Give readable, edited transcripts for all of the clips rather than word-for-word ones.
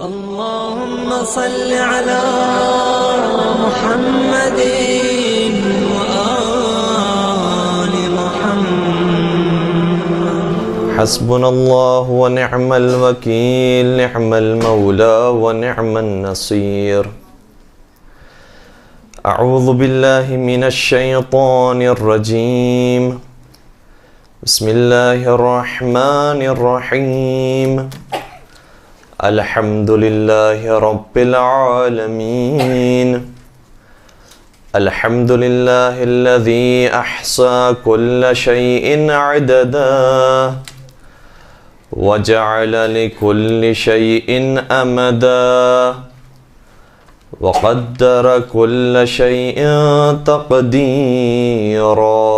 اللهم صل على محمد وآل محمد. حسبنا الله ونعم الوكيل، نعم المولى ونعم النصير. أعوذ بالله من الشيطان الرجيم. بسم الله الرحمن الرحيم. الحمد لله رب العالمين. الحمد لله الذي أحصى كل شيء عددا وجعل لكل شيء أمدا وقدر كل شيء تقديرا.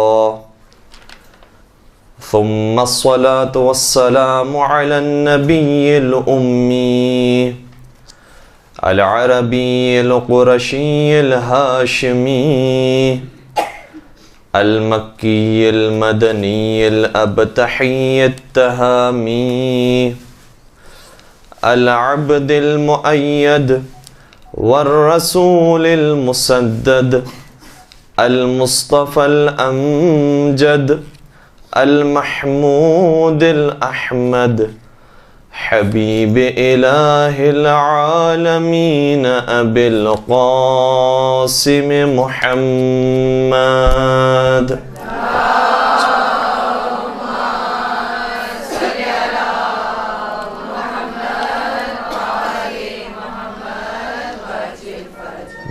ثم الصلاة والسلام على النبي الأمي العربي القرشي الهاشمي المكي المدني الأبتحي التهامي العبد المؤيد والرسول المسدد المصطفى الأمجد المحمود الأحمد حبيب إله العالمين أبي القاسم محمد.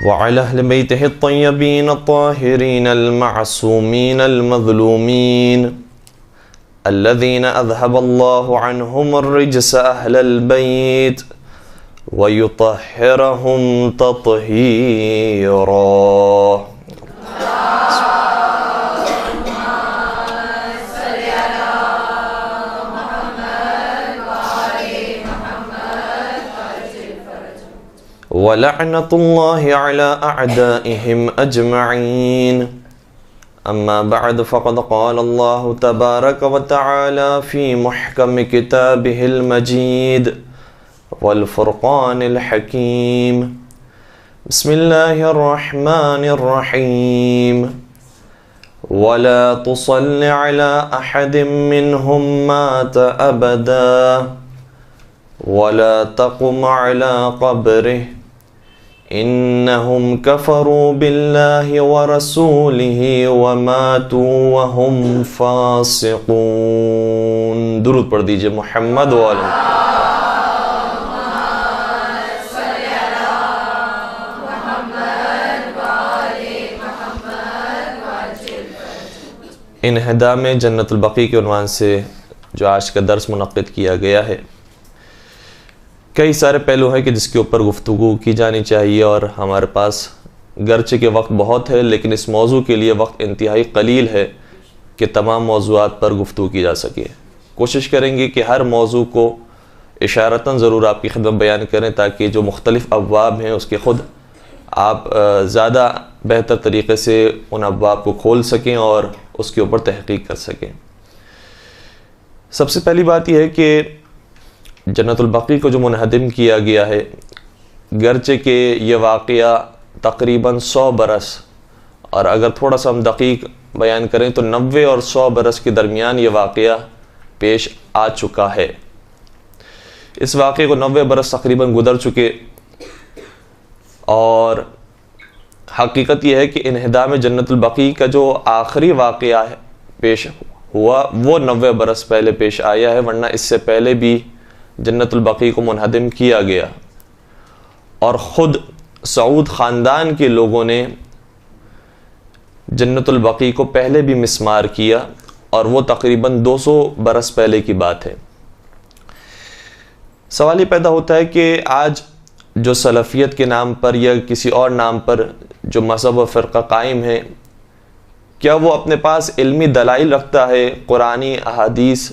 وعلى أهل بيته الطيبين الطاهرين المعصومين المظلومين الذين أذهب الله عنهم الرجس أهل البيت ويطهرهم تطهيرا. ولعنة الله على أعدائهم أجمعين. أما بعد فقد قال الله تبارك وتعالى في محكم كتابه المجيد والفرقان الحكيم. بسم الله الرحمن الرحيم. ولا تصل على أحد منهم مات أبدا ولا تقم على قبره إنهم كفروا بالله ورسوله وماتوا وهم فاسقون. درود پڑھ دیجئے محمد وآلہ. انہدام جنت البقیع کے عنوان سے جو آج کا درس منعقد کیا گیا ہے، کئی سارے پہلو ہیں کہ جس کے اوپر گفتگو کی جانی چاہیے، اور ہمارے پاس گرچہ کہ وقت بہت ہے لیکن اس موضوع کے لیے وقت انتہائی قلیل ہے کہ تمام موضوعات پر گفتگو کی جا سکے. کوشش کریں گے کہ ہر موضوع کو اشارتاً ضرور آپ کی خدمت بیان کریں تاکہ جو مختلف ابواب ہیں اس کے خود آپ زیادہ بہتر طریقے سے ان ابواب کو کھول سکیں اور اس کے اوپر تحقیق کر سکیں. سب سے پہلی بات یہ ہے کہ جنت البقیع کو جو منہدم کیا گیا ہے، گرچہ کہ یہ واقعہ تقریباً 100 برس، اور اگر تھوڑا سا ہم دقیق بیان کریں تو 90 اور 100 برس کے درمیان یہ واقعہ پیش آ چکا ہے. اس واقعے کو 90 برس تقریباً گزر چکے، اور حقیقت یہ ہے کہ انہدام جنت البقیع کا جو آخری واقعہ ہے پیش ہوا وہ 90 برس پہلے پیش آیا ہے، ورنہ اس سے پہلے بھی جنت البقیع کو منہدم کیا گیا، اور خود سعود خاندان کے لوگوں نے جنت البقیع کو پہلے بھی مسمار کیا، اور وہ تقریباً 200 برس پہلے کی بات ہے. سوال یہ پیدا ہوتا ہے کہ آج جو سلفیت کے نام پر یا کسی اور نام پر جو مذہب و فرقہ قائم ہے، کیا وہ اپنے پاس علمی دلائل رکھتا ہے، قرآنی احادیث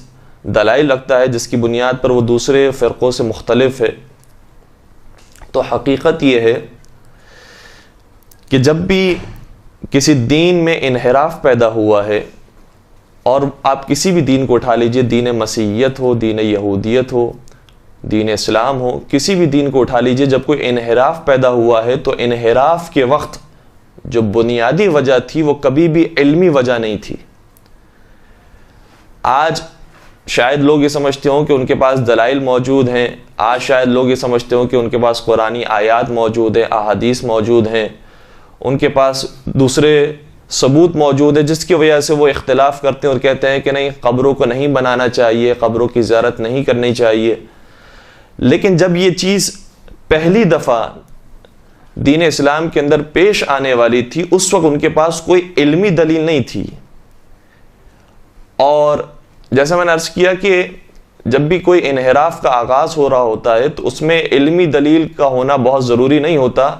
دلائل رکھتا ہے جس کی بنیاد پر وہ دوسرے فرقوں سے مختلف ہے؟ تو حقیقت یہ ہے کہ جب بھی کسی دین میں انحراف پیدا ہوا ہے، اور آپ کسی بھی دین کو اٹھا لیجئے، دین مسیحیت ہو، دین یہودیت ہو، دین اسلام ہو، کسی بھی دین کو اٹھا لیجئے، جب کوئی انحراف پیدا ہوا ہے تو انحراف کے وقت جو بنیادی وجہ تھی وہ کبھی بھی علمی وجہ نہیں تھی۔ آج شاید لوگ یہ سمجھتے ہوں کہ ان کے پاس دلائل موجود ہیں، آج شاید لوگ یہ سمجھتے ہوں کہ ان کے پاس قرآنی آیات موجود ہیں، احادیث موجود ہیں، ان کے پاس دوسرے ثبوت موجود ہے، جس کی وجہ سے وہ اختلاف کرتے ہیں اور کہتے ہیں کہ نہیں، قبروں کو نہیں بنانا چاہیے، قبروں کی زیارت نہیں کرنی چاہیے۔ لیکن جب یہ چیز پہلی دفعہ دین اسلام کے اندر پیش آنے والی تھی، اس وقت ان کے پاس کوئی علمی دلیل نہیں تھی۔ اور جیسا میں نے عرض کیا کہ جب بھی کوئی انحراف کا آغاز ہو رہا ہوتا ہے تو اس میں علمی دلیل کا ہونا بہت ضروری نہیں ہوتا،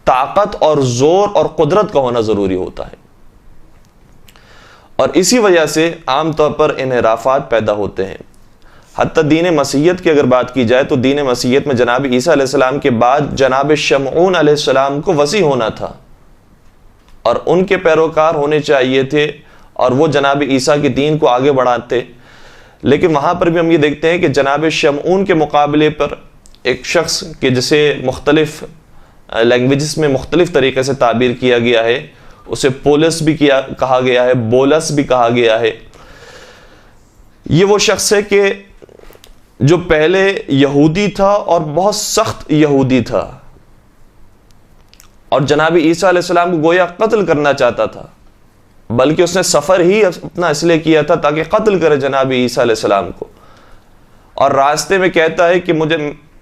طاقت اور زور اور قدرت کا ہونا ضروری ہوتا ہے۔ اور اسی وجہ سے عام طور پر انحرافات پیدا ہوتے ہیں۔ حتیٰ دین مسیحیت کی اگر بات کی جائے تو دین مسیحیت میں جناب عیسیٰ علیہ السلام کے بعد جناب شمعون علیہ السلام کو وسیع ہونا تھا اور ان کے پیروکار ہونے چاہیے تھے اور وہ جناب عیسیٰ کے دین کو آگے بڑھاتے، لیکن وہاں پر بھی ہم یہ دیکھتے ہیں کہ جناب شمعون کے مقابلے پر ایک شخص کہ جسے مختلف لینگویجز میں مختلف طریقے سے تعبیر کیا گیا ہے، اسے پولس بھی کہا گیا ہے، بولس بھی کہا گیا ہے، یہ وہ شخص ہے کہ جو پہلے یہودی تھا اور بہت سخت یہودی تھا اور جناب عیسیٰ علیہ السلام کو گویا قتل کرنا چاہتا تھا، بلکہ اس نے سفر ہی اپنا اس لیے کیا تھا تاکہ قتل کرے جناب عیسیٰ علیہ السلام کو، اور راستے میں کہتا ہے کہ مجھے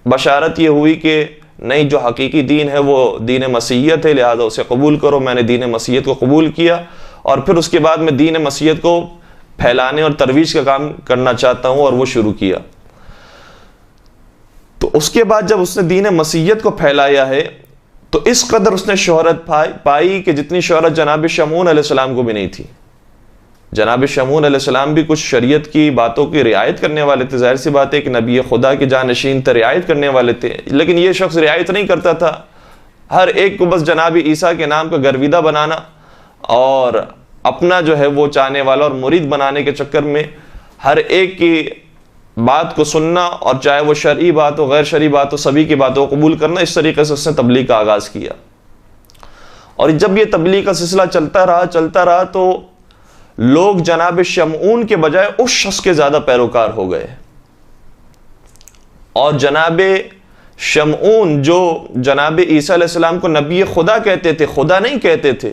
بشارت یہ ہوئی کہ نہیں، جو حقیقی دین ہے وہ دین مسیحیت ہے، لہذا اسے قبول کرو۔ میں نے دین مسیحیت کو قبول کیا اور پھر اس کے بعد میں دین مسیحیت کو پھیلانے اور ترویج کا کام کرنا چاہتا ہوں، اور وہ شروع کیا۔ تو اس کے بعد جب اس نے دین مسیحیت کو پھیلایا ہے تو اس قدر اس نے شہرت پائی کہ جتنی شہرت جناب شمعون علیہ السلام کو بھی نہیں تھی۔ جناب شمعون علیہ السلام بھی کچھ شریعت کی باتوں کی رعایت کرنے والے تھے، ظاہر سی بات ہے کہ نبی خدا کے جانشین تھے، رعایت کرنے والے تھے، لیکن یہ شخص رعایت نہیں کرتا تھا، ہر ایک کو بس جناب عیسیٰ کے نام کا گرویدہ بنانا اور اپنا جو ہے وہ چاہنے والا اور مرید بنانے کے چکر میں ہر ایک کی بات کو سننا، اور چاہے وہ شرعی بات ہو غیر شرعی بات ہو، سبھی کی باتوں کو قبول کرنا، اس طریقے سے اس نے تبلیغ کا آغاز کیا۔ اور جب یہ تبلیغ کا سلسلہ چلتا رہا تو لوگ جناب شمعون کے بجائے اس شخص کے زیادہ پیروکار ہو گئے، اور جناب شمعون جو جناب عیسیٰ علیہ السلام کو نبی خدا کہتے تھے، خدا نہیں کہتے تھے،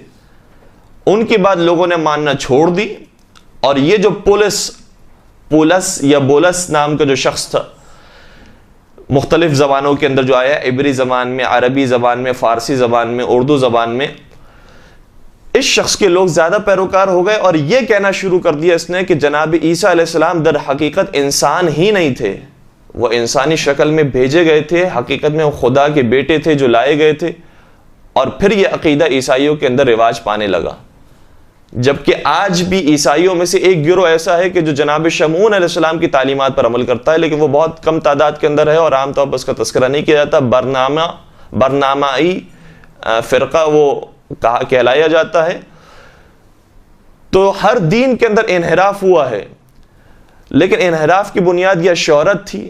ان کی بات لوگوں نے ماننا چھوڑ دی، اور یہ جو پولس یا بولس نام کا جو شخص تھا، مختلف زبانوں کے اندر جو آیا، عبری زبان میں، عربی زبان میں، فارسی زبان میں، اردو زبان میں، اس شخص کے لوگ زیادہ پیروکار ہو گئے، اور یہ کہنا شروع کر دیا اس نے کہ جناب عیسیٰ علیہ السلام در حقیقت انسان ہی نہیں تھے، وہ انسانی شکل میں بھیجے گئے تھے، حقیقت میں وہ خدا کے بیٹے تھے جو لائے گئے تھے۔ اور پھر یہ عقیدہ عیسائیوں کے اندر رواج پانے لگا، جبکہ آج بھی عیسائیوں میں سے ایک گروہ ایسا ہے کہ جو جناب شمعون علیہ السلام کی تعلیمات پر عمل کرتا ہے، لیکن وہ بہت کم تعداد کے اندر ہے اور عام طور پر اس کا تذکرہ نہیں کیا جاتا، برنامائی فرقہ وہ کہلایا جاتا ہے۔ تو ہر دین کے اندر انحراف ہوا ہے، لیکن انحراف کی بنیاد یا شہرت تھی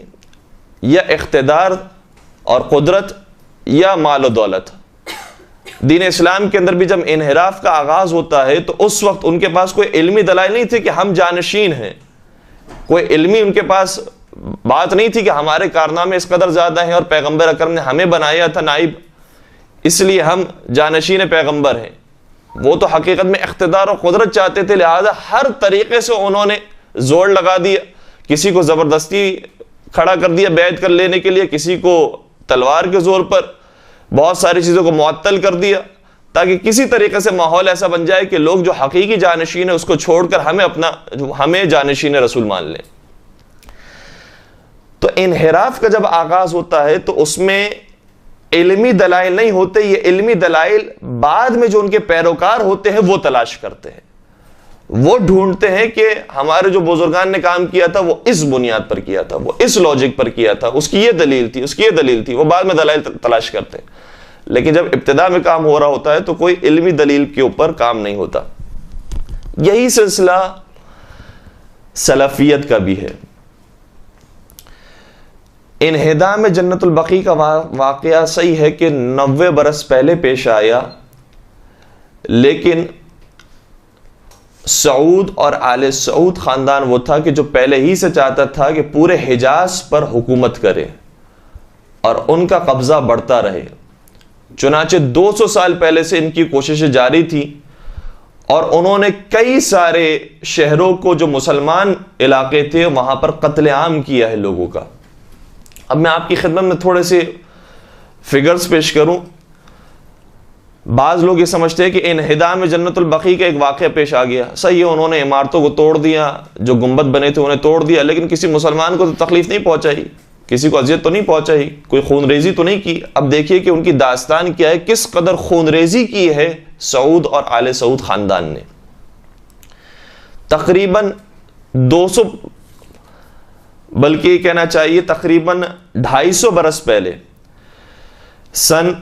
یا اقتدار اور قدرت یا مال و دولت۔ دین اسلام کے اندر بھی جب انحراف کا آغاز ہوتا ہے تو اس وقت ان کے پاس کوئی علمی دلائل نہیں تھے کہ ہم جانشین ہیں، کوئی علمی ان کے پاس بات نہیں تھی کہ ہمارے کارنامے اس قدر زیادہ ہیں اور پیغمبر اکرم نے ہمیں بنایا تھا نائب، اس لیے ہم جانشین پیغمبر ہیں۔ وہ تو حقیقت میں اقتدار اور قدرت چاہتے تھے، لہذا ہر طریقے سے انہوں نے زور لگا دیا، کسی کو زبردستی کھڑا کر دیا بیعت کر لینے کے لیے، کسی کو تلوار کے زور پر، بہت ساری چیزوں کو معطل کر دیا، تاکہ کسی طریقے سے ماحول ایسا بن جائے کہ لوگ جو حقیقی جانشین ہے اس کو چھوڑ کر ہمیں جانشین رسول مان لیں۔ تو انحراف کا جب آغاز ہوتا ہے تو اس میں علمی دلائل نہیں ہوتے، یہ علمی دلائل بعد میں جو ان کے پیروکار ہوتے ہیں وہ تلاش کرتے ہیں، وہ ڈھونڈتے ہیں کہ ہمارے جو بزرگان نے کام کیا تھا وہ اس بنیاد پر کیا تھا، وہ اس لاجک پر کیا تھا، اس کی یہ دلیل تھی، اس کی یہ دلیل تھی، وہ بعد میں دلائل تلاش کرتے ہیں۔ لیکن جب ابتدا میں کام ہو رہا ہوتا ہے تو کوئی علمی دلیل کے اوپر کام نہیں ہوتا۔ یہی سلسلہ سلفیت کا بھی ہے۔ انہدام جنت البقیع کا واقعہ صحیح ہے کہ 90 برس پہلے پیش آیا، لیکن سعود اور آل سعود خاندان وہ تھا کہ جو پہلے ہی سے چاہتا تھا کہ پورے حجاز پر حکومت کرے اور ان کا قبضہ بڑھتا رہے. چنانچہ 200 سال پہلے سے ان کی کوششیں جاری تھی اور انہوں نے کئی سارے شہروں کو جو مسلمان علاقے تھے وہاں پر قتل عام کیا ہے لوگوں کا. اب میں آپ کی خدمت میں تھوڑے سے فگرز پیش کروں. بعض لوگ یہ سمجھتے ہیں کہ انہدام جنت البقیع کا ایک واقعہ پیش آ گیا، صحیح ہے انہوں نے عمارتوں کو توڑ دیا، جو گنبد بنے تھے انہیں توڑ دیا، لیکن کسی مسلمان کو تو تکلیف نہیں پہنچائی، کسی کو اذیت تو نہیں پہنچائی، کوئی خون ریزی تو نہیں کی. اب دیکھیے کہ ان کی داستان کیا ہے، کس قدر خون ریزی کی ہے سعود اور آل سعود خاندان نے. تقریباً 200 بلکہ کہنا چاہیے تقریباً 250 برس پہلے سن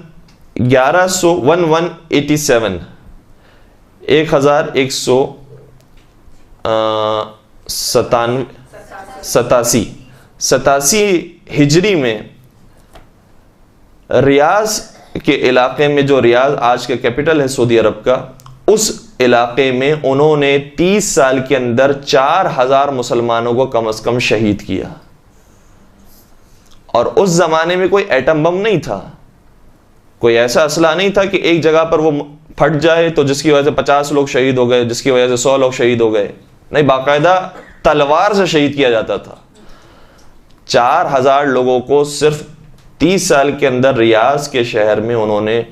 1187 1187 ہجری میں ریاض کے علاقے میں، جو ریاض آج کا کیپٹل ہے سعودی عرب کا، اس علاقے میں انہوں نے 30 سال کے اندر 4000 مسلمانوں کو کم از کم شہید کیا. اور اس زمانے میں کوئی ایٹم بم نہیں تھا، کوئی ایسا اسلحہ نہیں تھا کہ ایک جگہ پر وہ پھٹ جائے تو جس کی وجہ سے 50 لوگ شہید ہو گئے، جس کی وجہ سے 100 لوگ شہید ہو گئے. نہیں، باقاعدہ تلوار سے شہید کیا جاتا تھا. 4000 لوگوں کو صرف 30 سال کے اندر ریاض کے شہر میں انہوں نے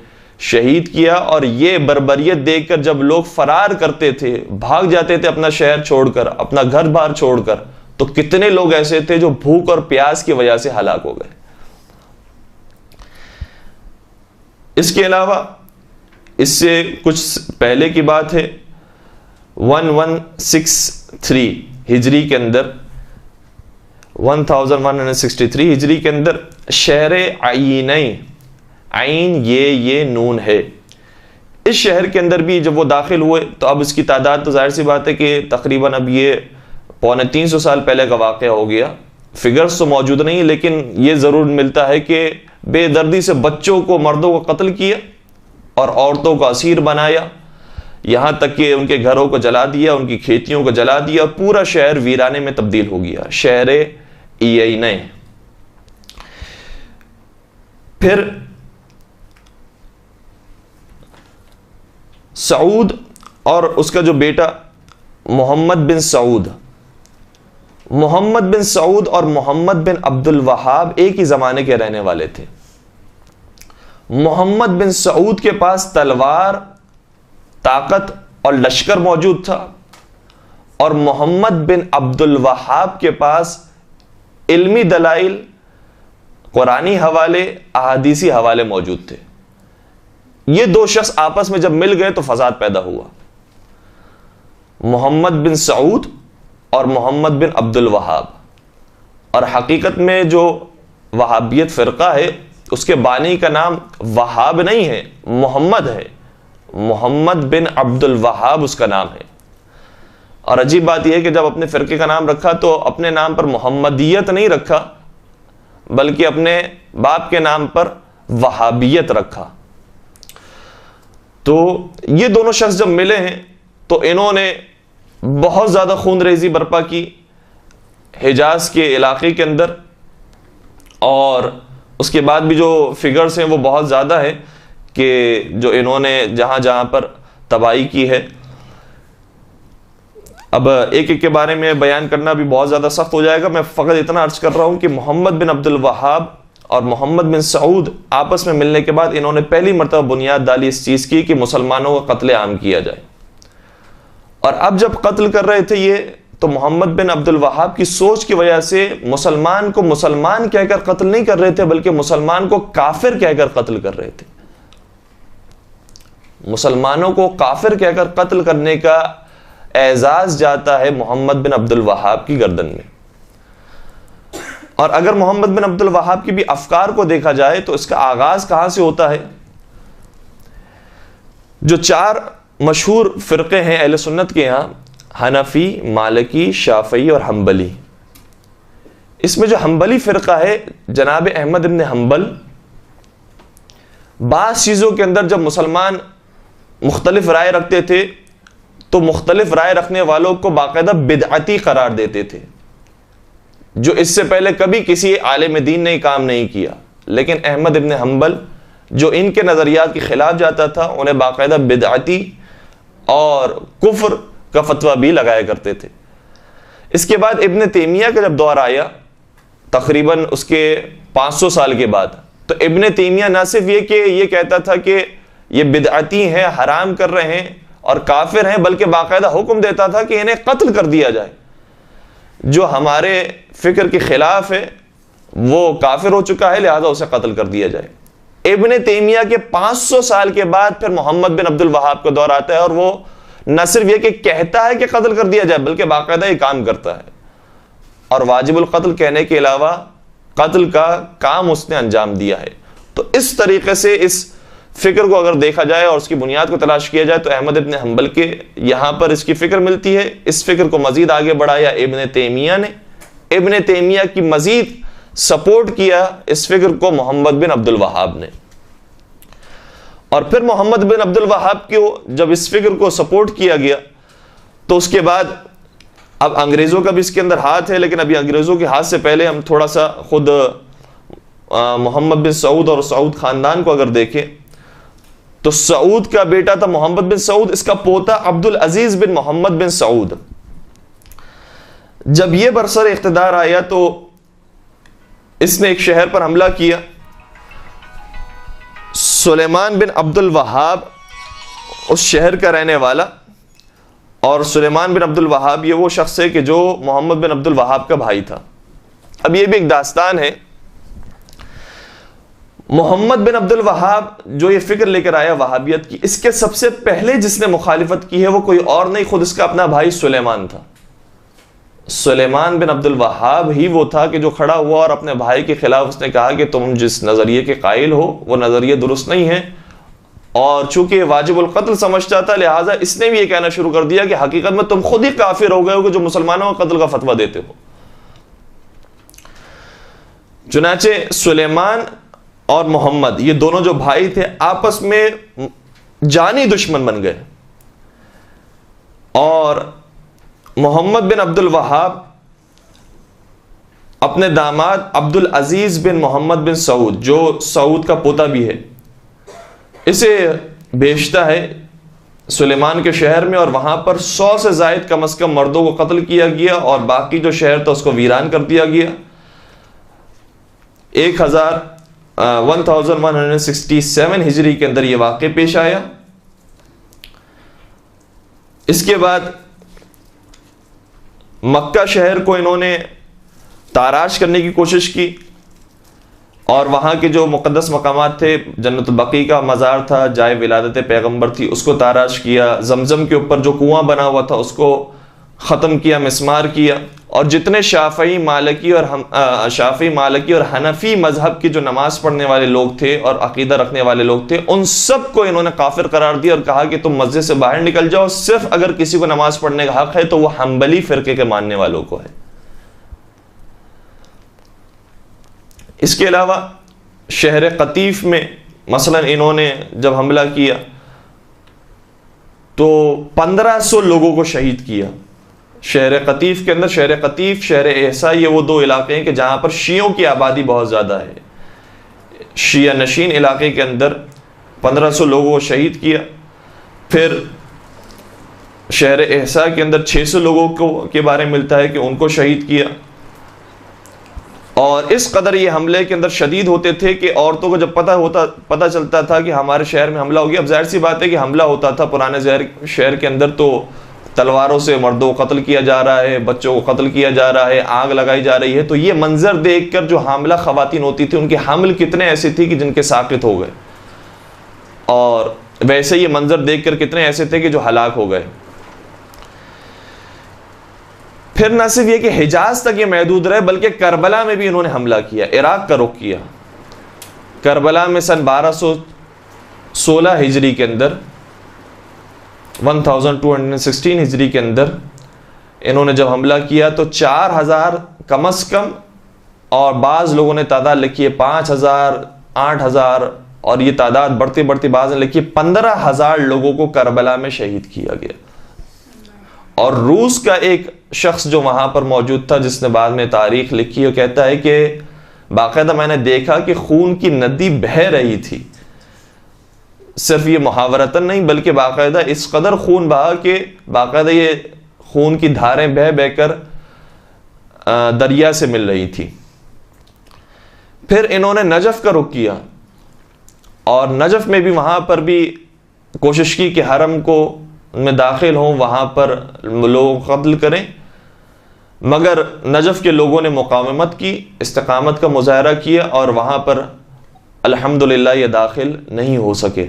شہید کیا. اور یہ بربریت دیکھ کر جب لوگ فرار کرتے تھے، بھاگ جاتے تھے اپنا شہر چھوڑ کر، اپنا گھر بار چھوڑ کر، تو کتنے لوگ ایسے تھے جو بھوک اور پیاس کی وجہ سے ہلاک ہو گئے. اس کے علاوہ اس سے کچھ پہلے کی بات ہے، 1163 ہجری کے اندر 1163 ہجری کے اندر شہر عین یہ نون ہے، اس شہر کے اندر بھی جب وہ داخل ہوئے تو اب اس کی تعداد تو ظاہر سی بات ہے کہ تقریباً اب یہ 350 سال پہلے کا واقعہ ہو گیا. فگرز تو موجود نہیں، لیکن یہ ضرور ملتا ہے کہ بے دردی سے بچوں کو، مردوں کو قتل کیا اور عورتوں کو اسیر بنایا، یہاں تک کہ ان کے گھروں کو جلا دیا، ان کی کھیتیوں کو جلا دیا، اور پورا شہر ویرانے میں تبدیل ہو گیا، شہر عین. پھر سعود اور اس کا جو بیٹا محمد بن سعود اور محمد بن عبد الوہاب ایک ہی زمانے کے رہنے والے تھے. محمد بن سعود کے پاس تلوار، طاقت اور لشکر موجود تھا، اور محمد بن عبد الوہاب کے پاس علمی دلائل، قرآنی حوالے، احادیثی حوالے موجود تھے. یہ دو شخص آپس میں جب مل گئے تو فساد پیدا ہوا. محمد بن سعود اور محمد بن عبد الوہاب. اور حقیقت میں جو وہابیت فرقہ ہے اس کے بانی کا نام وہاب نہیں ہے، محمد ہے. محمد بن عبد الوہاب اس کا نام ہے. اور عجیب بات یہ ہے کہ جب اپنے فرقے کا نام رکھا تو اپنے نام پر محمدیت نہیں رکھا، بلکہ اپنے باپ کے نام پر وہابیت رکھا. تو یہ دونوں شخص جب ملے ہیں تو انہوں نے بہت زیادہ خون ریزی برپا کی حجاز کے علاقے کے اندر. اور اس کے بعد بھی جو فگرز ہیں وہ بہت زیادہ ہے کہ جو انہوں نے جہاں جہاں پر تباہی کی ہے. اب ایک ایک کے بارے میں بیان کرنا بھی بہت زیادہ سخت ہو جائے گا. میں فقط اتنا عرض کر رہا ہوں کہ محمد بن عبد الوہاب اور محمد بن سعود آپس میں ملنے کے بعد انہوں نے پہلی مرتبہ بنیاد ڈالی اس چیز کی کہ مسلمانوں کا قتل عام کیا جائے. اور اب جب قتل کر رہے تھے یہ، تو محمد بن عبد الوہاب کی سوچ کی وجہ سے مسلمان کو مسلمان کہہ کر قتل نہیں کر رہے تھے، بلکہ مسلمان کو کافر کہہ کر قتل کر رہے تھے. مسلمانوں کو کافر کہہ کر قتل کرنے کا اعزاز جاتا ہے محمد بن عبد الوہاب کی گردن میں. اور اگر محمد بن عبد الوہاب کی بھی افکار کو دیکھا جائے تو اس کا آغاز کہاں سے ہوتا ہے؟ جو 4 مشہور فرقے ہیں اہل سنت کے یہاں، حنفی، مالکی، شافعی اور حنبلی، اس میں جو حنبلی فرقہ ہے جناب احمد ابن حنبل، بعض چیزوں کے اندر جب مسلمان مختلف رائے رکھتے تھے تو مختلف رائے رکھنے والوں کو باقاعدہ بدعتی قرار دیتے تھے، جو اس سے پہلے کبھی کسی عالم دین نے کام نہیں کیا. لیکن احمد ابن حنبل جو ان کے نظریات کے خلاف جاتا تھا انہیں باقاعدہ بدعتی اور کفر کا فتویٰ بھی لگایا کرتے تھے. اس کے بعد ابن تیمیہ کا جب دور آیا تقریباً اس کے 500 سال کے بعد، تو ابن تیمیہ نہ صرف یہ کہ یہ کہتا تھا کہ یہ بدعتی ہیں، حرام کر رہے ہیں اور کافر ہیں، بلکہ باقاعدہ حکم دیتا تھا کہ انہیں قتل کر دیا جائے. جو ہمارے فکر کے خلاف ہے وہ کافر ہو چکا ہے، لہذا اسے قتل کر دیا جائے. ابن تیمیہ کے 500 سال کے بعد پھر محمد بن عبد الوہاب کا دور آتا ہے، اور وہ نہ صرف یہ کہ کہتا ہے کہ قتل کر دیا جائے بلکہ باقاعدہ یہ کام کرتا ہے، اور واجب القتل کہنے کے علاوہ قتل کا کام اس نے انجام دیا ہے. تو اس طریقے سے اس فکر کو اگر دیکھا جائے اور اس کی بنیاد کو تلاش کیا جائے تو احمد ابن حنبل کے یہاں پر اس کی فکر ملتی ہے. اس فکر کو مزید آگے بڑھایا ابن تیمیہ نے. ابن تیمیہ کی مزید سپورٹ کیا اس فکر کو محمد بن عبد الوہاب نے. اور پھر محمد بن عبد الوہاب کو جب اس فکر کو سپورٹ کیا گیا تو اس کے بعد اب انگریزوں کا بھی اس کے اندر ہاتھ ہے، لیکن ابھی انگریزوں کے ہاتھ سے پہلے ہم تھوڑا سا خود محمد بن سعود اور سعود خاندان کو اگر دیکھیں تو سعود کا بیٹا تھا محمد بن سعود، اس کا پوتا عبد العزیز بن محمد بن سعود. جب یہ برسر اقتدار آیا تو اس نے ایک شہر پر حملہ کیا. سلیمان بن عبد الوہاب اس شہر کا رہنے والا، اور سلیمان بن عبد الوہاب یہ وہ شخص ہے کہ جو محمد بن عبد الوہاب کا بھائی تھا. اب یہ بھی ایک داستان ہے. محمد بن عبد الوہاب جو یہ فکر لے کر آیا وہابیت کی، اس کے سب سے پہلے جس نے مخالفت کی ہے وہ کوئی اور نہیں، خود اس کا اپنا بھائی سلیمان تھا. سلیمان بن عبد الوہاب ہی وہ تھا کہ جو کھڑا ہوا اور اپنے بھائی کے خلاف اس نے کہا کہ تم جس نظریے کے قائل ہو وہ نظریہ درست نہیں ہے، اور چونکہ واجب القتل سمجھتا تھا لہٰذا اس نے بھی یہ کہنا شروع کر دیا کہ حقیقت میں تم خود ہی کافر ہو گئے ہو کہ جو مسلمانوں کو قتل کا فتویٰ دیتے ہو. چنانچہ سلیمان اور محمد یہ دونوں جو بھائی تھے آپس میں جانی دشمن بن گئے، اور محمد بن عبد الوہاب اپنے داماد عبد العزیز بن محمد بن سعود جو سعود کا پوتا بھی ہے اسے بھیجتا ہے سلیمان کے شہر میں، اور وہاں پر 100 سے زائد کم از کم مردوں کو قتل کیا گیا اور باقی جو شہر تھا اس کو ویران کر دیا گیا. 1167 ہجری کے اندر یہ واقع پیش آیا. اس کے بعد مکہ شہر کو انہوں نے تاراش کرنے کی کوشش کی، اور وہاں کے جو مقدس مقامات تھے، جنت البقیع کا مزار تھا، جائے ولادت پیغمبر تھی، اس کو تاراش کیا. زمزم کے اوپر جو کنواں بنا ہوا تھا اس کو ختم کیا، مسمار کیا. اور جتنے شافعی مالکی اور حنفی مذہب کی جو نماز پڑھنے والے لوگ تھے اور عقیدہ رکھنے والے لوگ تھے ان سب کو انہوں نے کافر قرار دیا اور کہا کہ تم مسجد سے باہر نکل جاؤ، صرف اگر کسی کو نماز پڑھنے کا حق ہے تو وہ حنبلی فرقے کے ماننے والوں کو ہے. اس کے علاوہ شہر قطیف میں مثلا انہوں نے جب حملہ کیا تو 1500 لوگوں کو شہید کیا. شہر قطیف کے اندر، شہر قطیف، شہر احسا، یہ وہ دو علاقے ہیں کہ جہاں پر شیعوں کی آبادی بہت زیادہ ہے. شیعہ نشین علاقے کے اندر 1500 لوگوں کو شہید کیا. پھر شہر احسا کے اندر 600 لوگوں کو کے بارے میں ملتا ہے کہ ان کو شہید کیا. اور اس قدر یہ حملے کے اندر شدید ہوتے تھے کہ عورتوں کو جب پتہ چلتا تھا کہ ہمارے شہر میں حملہ ہو گیا، اب ظاہر سی بات ہے کہ حملہ ہوتا تھا پرانے شہر کے اندر تو تلواروں سے مردوں کو قتل کیا جا رہا ہے، بچوں کو قتل کیا جا رہا ہے، آگ لگائی جا رہی ہے. تو یہ منظر دیکھ کر جو حاملہ خواتین ہوتی تھی ان کے حمل کتنے ایسے تھی کہ جن کے ساقط ہو گئے، اور ویسے یہ منظر دیکھ کر کتنے ایسے تھے کہ جو ہلاک ہو گئے. پھر نہ صرف یہ کہ حجاز تک یہ محدود رہے بلکہ کربلا میں بھی انہوں نے حملہ کیا، عراق کا رخ کیا. کربلا میں سن 1216 ہجری کے اندر 1216 ہجری کے اندر انہوں نے جب حملہ کیا تو 4000 کم از کم اور بعض لوگوں نے تعداد لکھی ہے 5,000 8,000 اور یہ تعداد بڑھتے بڑھتے بعض نے لکھی 15,000 لوگوں کو کربلا میں شہید کیا گیا. اور روس کا ایک شخص جو وہاں پر موجود تھا جس نے بعد میں تاریخ لکھی، وہ کہتا ہے کہ باقاعدہ میں نے دیکھا کہ خون کی ندی بہہ رہی تھی، صرف یہ محاورتاً نہیں بلکہ باقاعدہ اس قدر خون بہا کہ باقاعدہ یہ خون کی دھاریں بہہ بہہ کر دریا سے مل رہی تھی. پھر انہوں نے نجف کا رخ کیا اور نجف میں بھی وہاں پر بھی کوشش کی کہ حرم کو میں داخل ہوں، وہاں پر لوگ قتل کریں، مگر نجف کے لوگوں نے مقاومت کی، استقامت کا مظاہرہ کیا اور وہاں پر الحمدللہ یہ داخل نہیں ہو سکے.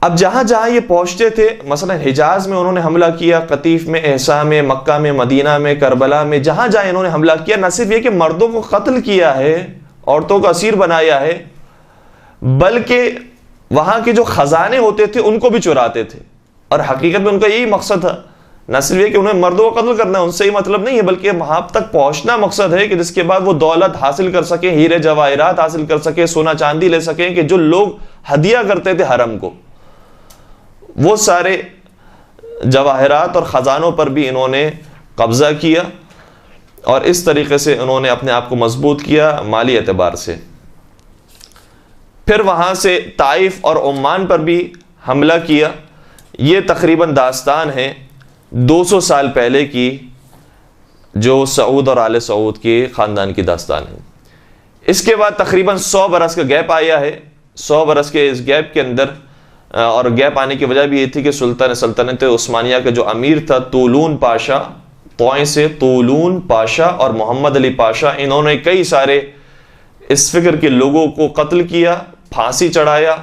اب جہاں جہاں یہ پہنچتے تھے، مثلا حجاز میں انہوں نے حملہ کیا، قطیف میں، احساء میں، مکہ میں، مدینہ میں، کربلا میں، جہاں جہاں انہوں نے حملہ کیا، نہ صرف یہ کہ مردوں کو قتل کیا ہے، عورتوں کو اسیر بنایا ہے، بلکہ وہاں کے جو خزانے ہوتے تھے ان کو بھی چراتے تھے. اور حقیقت میں ان کا یہی مقصد تھا، نہ صرف یہ کہ انہیں مردوں کو قتل کرنا ہے، ان سے ہی مطلب نہیں ہے، بلکہ وہاں تک پہنچنا مقصد ہے کہ جس کے بعد وہ دولت حاصل کر سکیں، ہیرے جواہرات حاصل کر سکیں، سونا چاندی لے سکیں، کہ جو لوگ ہدیہ کرتے تھے حرم کو، وہ سارے جواہرات اور خزانوں پر بھی انہوں نے قبضہ کیا اور اس طریقے سے انہوں نے اپنے آپ کو مضبوط کیا مالی اعتبار سے. پھر وہاں سے طائف اور عمان پر بھی حملہ کیا. یہ تقریباً داستان ہے 200 سال پہلے کی، جو سعود اور آل سعود کے خاندان کی داستان ہے. اس کے بعد تقریباً 100 برس کا گیپ آیا ہے. 100 برس کے اس گیپ کے اندر، اور گیپ آنے کی وجہ بھی یہ تھی کہ سلطنت عثمانیہ کا جو امیر تھا طولون پاشا، طوئیں سے طولون پاشا اور محمد علی پاشا، انہوں نے کئی سارے اس فکر کے لوگوں کو قتل کیا، پھانسی چڑھایا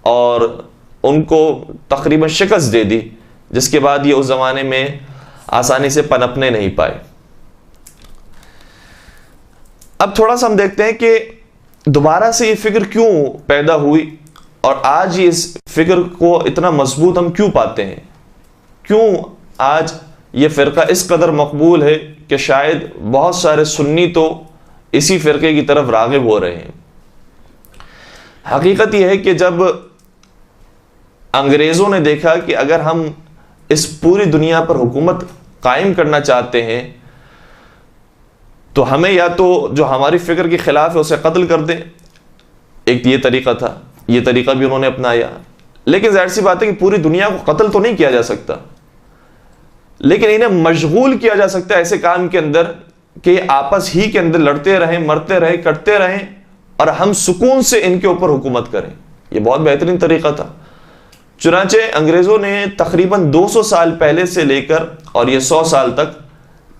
اور ان کو تقریباً شکست دے دی، جس کے بعد یہ اس زمانے میں آسانی سے پنپنے نہیں پائے. اب تھوڑا سا ہم دیکھتے ہیں کہ دوبارہ سے یہ فکر کیوں پیدا ہوئی اور آج اس فکر کو اتنا مضبوط ہم کیوں پاتے ہیں، کیوں آج یہ فرقہ اس قدر مقبول ہے کہ شاید بہت سارے سنی تو اسی فرقے کی طرف راغب ہو رہے ہیں. حقیقت یہ ہے کہ جب انگریزوں نے دیکھا کہ اگر ہم اس پوری دنیا پر حکومت قائم کرنا چاہتے ہیں تو ہمیں یا تو جو ہماری فکر کے خلاف ہے اسے قتل کر دیں، ایک یہ طریقہ تھا، یہ طریقہ بھی انہوں نے اپنایا. لیکن ظاہر سی بات ہے کہ پوری دنیا کو قتل تو نہیں کیا جا سکتا، لیکن انہیں مشغول کیا جا سکتا ہے ایسے کام کے اندر کہ یہ آپس ہی کے اندر لڑتے رہیں، مرتے رہیں، کٹتے رہیں اور ہم سکون سے ان کے اوپر حکومت کریں. یہ بہت بہترین طریقہ تھا. چنانچہ انگریزوں نے تقریباً 200 سال پہلے سے لے کر اور یہ 100 سال تک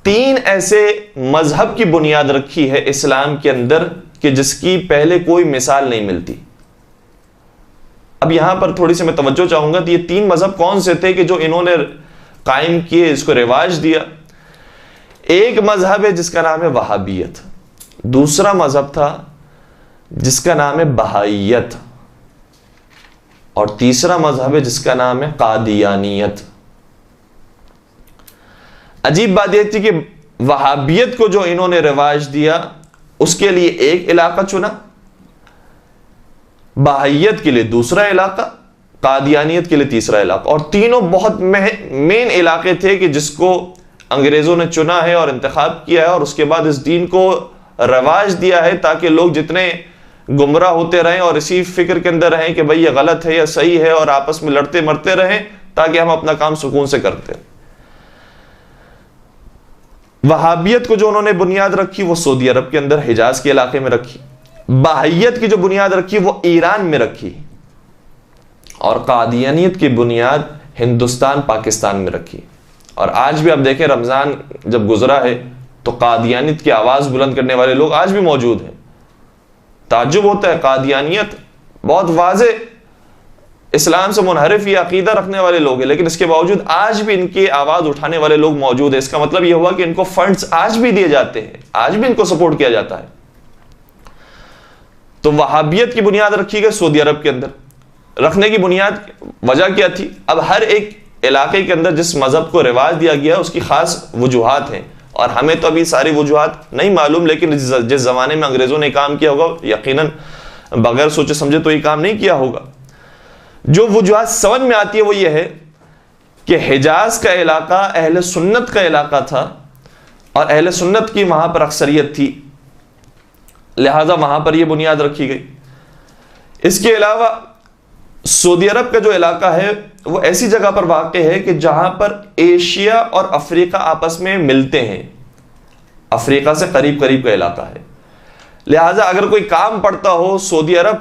3 ایسے مذہب کی بنیاد رکھی ہے اسلام کے اندر کہ جس کی پہلے کوئی مثال نہیں ملتی. اب یہاں پر تھوڑی سی میں توجہ چاہوں گا. تو یہ 3 مذہب کون سے تھے کہ جو انہوں نے قائم کیے، اس کو رواج دیا؟ ایک مذہب ہے جس کا نام ہے وہابیت، دوسرا مذہب تھا جس کا نام ہے بہائیت، اور تیسرا مذہب ہے جس کا نام ہے قادیانیت. عجیب بات یہ تھی کہ وہابیت کو جو انہوں نے رواج دیا اس کے لیے ایک علاقہ چنا، بہائیت کے لیے دوسرا علاقہ، قادیانیت کے لیے تیسرا علاقہ، اور تینوں بہت مین علاقے تھے کہ جس کو انگریزوں نے چنا ہے اور انتخاب کیا ہے اور اس کے بعد اس دین کو رواج دیا ہے تاکہ لوگ جتنے گمراہ ہوتے رہیں اور اسی فکر کے اندر رہیں کہ بھئی یہ غلط ہے یا صحیح ہے، اور آپس میں لڑتے مرتے رہیں تاکہ ہم اپنا کام سکون سے کرتے. وہابیت کو جو انہوں نے بنیاد رکھی وہ سعودی عرب کے اندر حجاز کے علاقے میں رکھی، بہائیت کی جو بنیاد رکھی وہ ایران میں رکھی، اور قادیانیت کی بنیاد ہندوستان پاکستان میں رکھی. اور آج بھی آپ دیکھیں رمضان جب گزرا ہے تو قادیانیت کی آواز بلند کرنے والے لوگ آج بھی موجود ہیں. تعجب ہوتا ہے، قادیانیت بہت واضح اسلام سے منحرف یہ عقیدہ رکھنے والے لوگ ہیں، لیکن اس کے باوجود آج بھی ان کی آواز اٹھانے والے لوگ موجود ہیں. اس کا مطلب یہ ہوا کہ ان کو فنڈز آج بھی دیے جاتے ہیں، آج بھی ان کو سپورٹ کیا جاتا ہے. تو وہابیت کی بنیاد رکھی گئی سعودی عرب کے اندر. رکھنے کی بنیاد وجہ کیا تھی؟ اب ہر ایک علاقے کے اندر جس مذہب کو رواج دیا گیا اس کی خاص وجوہات ہیں. اور ہمیں تو ابھی ساری وجوہات نہیں معلوم، لیکن جس زمانے میں انگریزوں نے کام کیا ہوگا یقیناً بغیر سوچے سمجھے تو یہ کام نہیں کیا ہوگا۔ جو وجوہات سمجھ میں آتی ہے وہ یہ ہے کہ حجاز کا علاقہ اہل سنت کا علاقہ تھا اور اہل سنت کی وہاں پر اکثریت تھی، لہذا وہاں پر یہ بنیاد رکھی گئی۔ اس کے علاوہ سعودی عرب کا جو علاقہ ہے وہ ایسی جگہ پر واقع ہے کہ جہاں پر ایشیا اور افریقہ آپس میں ملتے ہیں، افریقہ سے قریب قریب کا علاقہ ہے، لہذا اگر کوئی کام پڑتا ہو سعودی عرب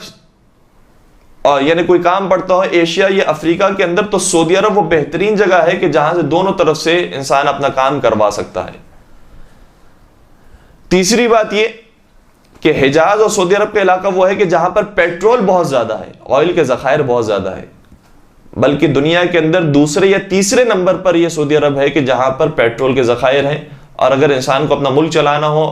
اور یعنی کوئی کام پڑتا ہو ایشیا یا افریقہ کے اندر، تو سعودی عرب وہ بہترین جگہ ہے کہ جہاں سے دونوں طرف سے انسان اپنا کام کروا سکتا ہے۔ تیسری بات یہ کہ حجاز اور سعودی عرب کا علاقہ وہ ہے کہ جہاں پر پیٹرول بہت زیادہ ہے، آئل کے ذخائر بہت زیادہ ہے، بلکہ دنیا کے اندر دوسرے یا تیسرے نمبر پر یہ سعودی عرب ہے کہ جہاں پر پیٹرول کے ذخائر ہیں، اور اگر انسان کو اپنا ملک چلانا ہو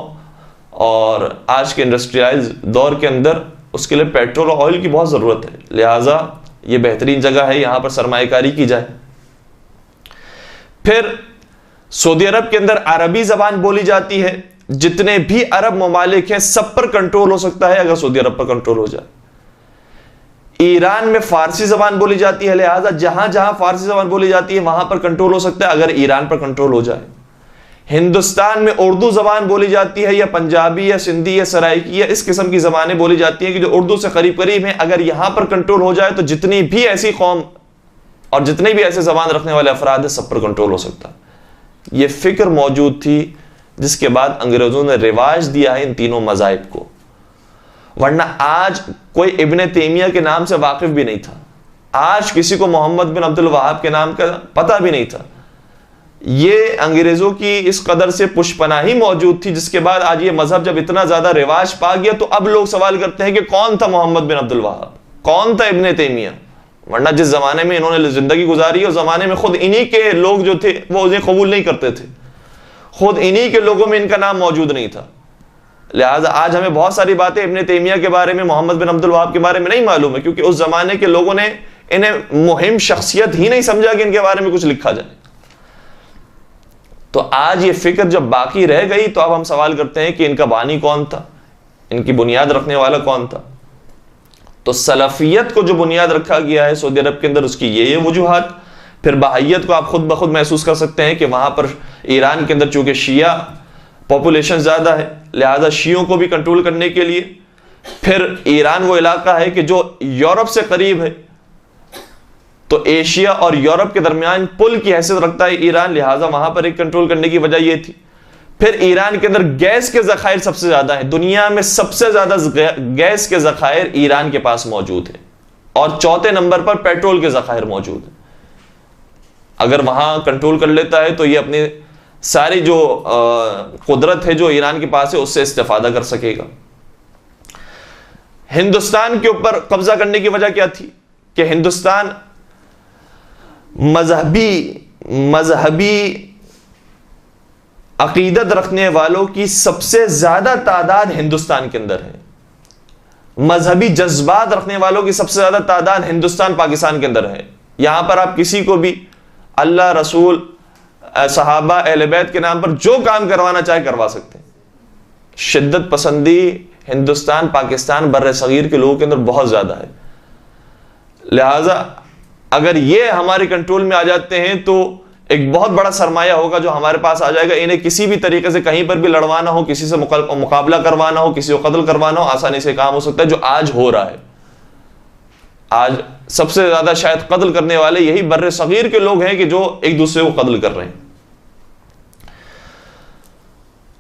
اور آج کے انڈسٹریلائز دور کے اندر اس کے لیے پیٹرول اور آئل کی بہت ضرورت ہے، لہٰذا یہ بہترین جگہ ہے یہاں پر سرمایہ کاری کی جائے۔ پھر سعودی عرب کے اندر عربی زبان بولی جاتی ہے، جتنے بھی عرب ممالک ہیں سب پر کنٹرول ہو سکتا ہے اگر سعودی عرب پر کنٹرول ہو جائے۔ ایران میں فارسی زبان بولی جاتی ہے، لہذا جہاں جہاں فارسی زبان بولی جاتی ہے وہاں پر کنٹرول ہو سکتا ہے اگر ایران پر کنٹرول ہو جائے۔ ہندوستان میں اردو زبان بولی جاتی ہے، یا پنجابی یا سندھی یا سرائکی یا اس قسم کی زبانیں بولی جاتی ہیں کہ جو اردو سے قریب قریب ہیں، اگر یہاں پر کنٹرول ہو جائے تو جتنی بھی ایسی قوم اور جتنے بھی ایسے زبان رکھنے والے افراد ہیں سب پر کنٹرول ہو سکتا ہے۔ یہ فکر موجود تھی جس کے بعد انگریزوں نے رواج دیا ہے ان تینوں مذاہب کو، ورنہ آج کوئی ابن تیمیہ کے نام سے واقف بھی نہیں تھا، آج کسی کو محمد بن عبد الوہاب کے نام کا پتہ بھی نہیں تھا۔ یہ انگریزوں کی اس قدر سے پشپناہی موجود تھی جس کے بعد آج یہ مذہب جب اتنا زیادہ رواج پا گیا تو اب لوگ سوال کرتے ہیں کہ کون تھا محمد بن عبد الوہاب، کون تھا ابن تیمیہ، ورنہ جس زمانے میں انہوں نے زندگی گزاری اس زمانے میں خود انہی کے لوگ جو تھے وہ انہیں قبول نہیں کرتے تھے، خود انہی کے لوگوں میں ان کا نام موجود نہیں تھا۔ لہٰذا آج ہمیں بہت ساری باتیں ابن تیمیہ کے بارے میں، محمد بن عبد الوہاب کے بارے میں نہیں معلوم ہے، کیونکہ اس زمانے کے لوگوں نے انہیں مہم شخصیت ہی نہیں سمجھا کہ ان کے بارے میں کچھ لکھا جائے۔ تو آج یہ فکر جب باقی رہ گئی تو اب ہم سوال کرتے ہیں کہ ان کا بانی کون تھا، ان کی بنیاد رکھنے والا کون تھا؟ تو سلفیت کو جو بنیاد رکھا گیا ہے سعودی عرب کے اندر اس کی یہ وجوہات۔ پھر بہائیت کو آپ خود بخود محسوس کر سکتے ہیں کہ وہاں پر ایران کے اندر چونکہ شیعہ پاپولیشن زیادہ ہے، لہذا شیعوں کو بھی کنٹرول کرنے کے لیے، پھر ایران وہ علاقہ ہے کہ جو یورپ سے قریب ہے، تو ایشیا اور یورپ کے درمیان پل کی حیثیت رکھتا ہے ایران، لہٰذا وہاں پر ایک کنٹرول کرنے کی وجہ یہ تھی۔ پھر ایران کے اندر گیس کے ذخائر سب سے زیادہ ہیں، دنیا میں سب سے زیادہ گیس کے ذخائر ایران کے پاس موجود ہیں، اور چوتھے نمبر پر پیٹرول کے ذخائر موجود ہیں۔ اگر وہاں کنٹرول کر لیتا ہے تو یہ اپنی ساری جو قدرت ہے جو ایران کے پاس ہے اس سے استفادہ کر سکے گا۔ ہندوستان کے اوپر قبضہ کرنے کی وجہ کیا تھی کہ ہندوستان مذہبی عقیدت رکھنے والوں کی سب سے زیادہ تعداد ہندوستان کے اندر ہے، مذہبی جذبات رکھنے والوں کی سب سے زیادہ تعداد ہندوستان پاکستان کے اندر ہے۔ یہاں پر آپ کسی کو بھی اللہ، رسول، صحابہ، اہل بیت کے نام پر جو کام کروانا چاہے کروا سکتے ہیں۔ شدت پسندی ہندوستان، پاکستان، بر صغیر کے لوگوں کے اندر بہت زیادہ ہے، لہذا اگر یہ ہمارے کنٹرول میں آ جاتے ہیں تو ایک بہت بڑا سرمایہ ہوگا جو ہمارے پاس آ جائے گا۔ انہیں کسی بھی طریقے سے کہیں پر بھی لڑوانا ہو، کسی سے مقابلہ کروانا ہو، کسی کو قتل کروانا ہو، آسانی سے کام ہو سکتا ہے، جو آج ہو رہا ہے۔ آج سب سے زیادہ شاید قتل کرنے والے یہی بر صغیر کے لوگ ہیں کہ جو ایک دوسرے کو قتل کر رہے ہیں۔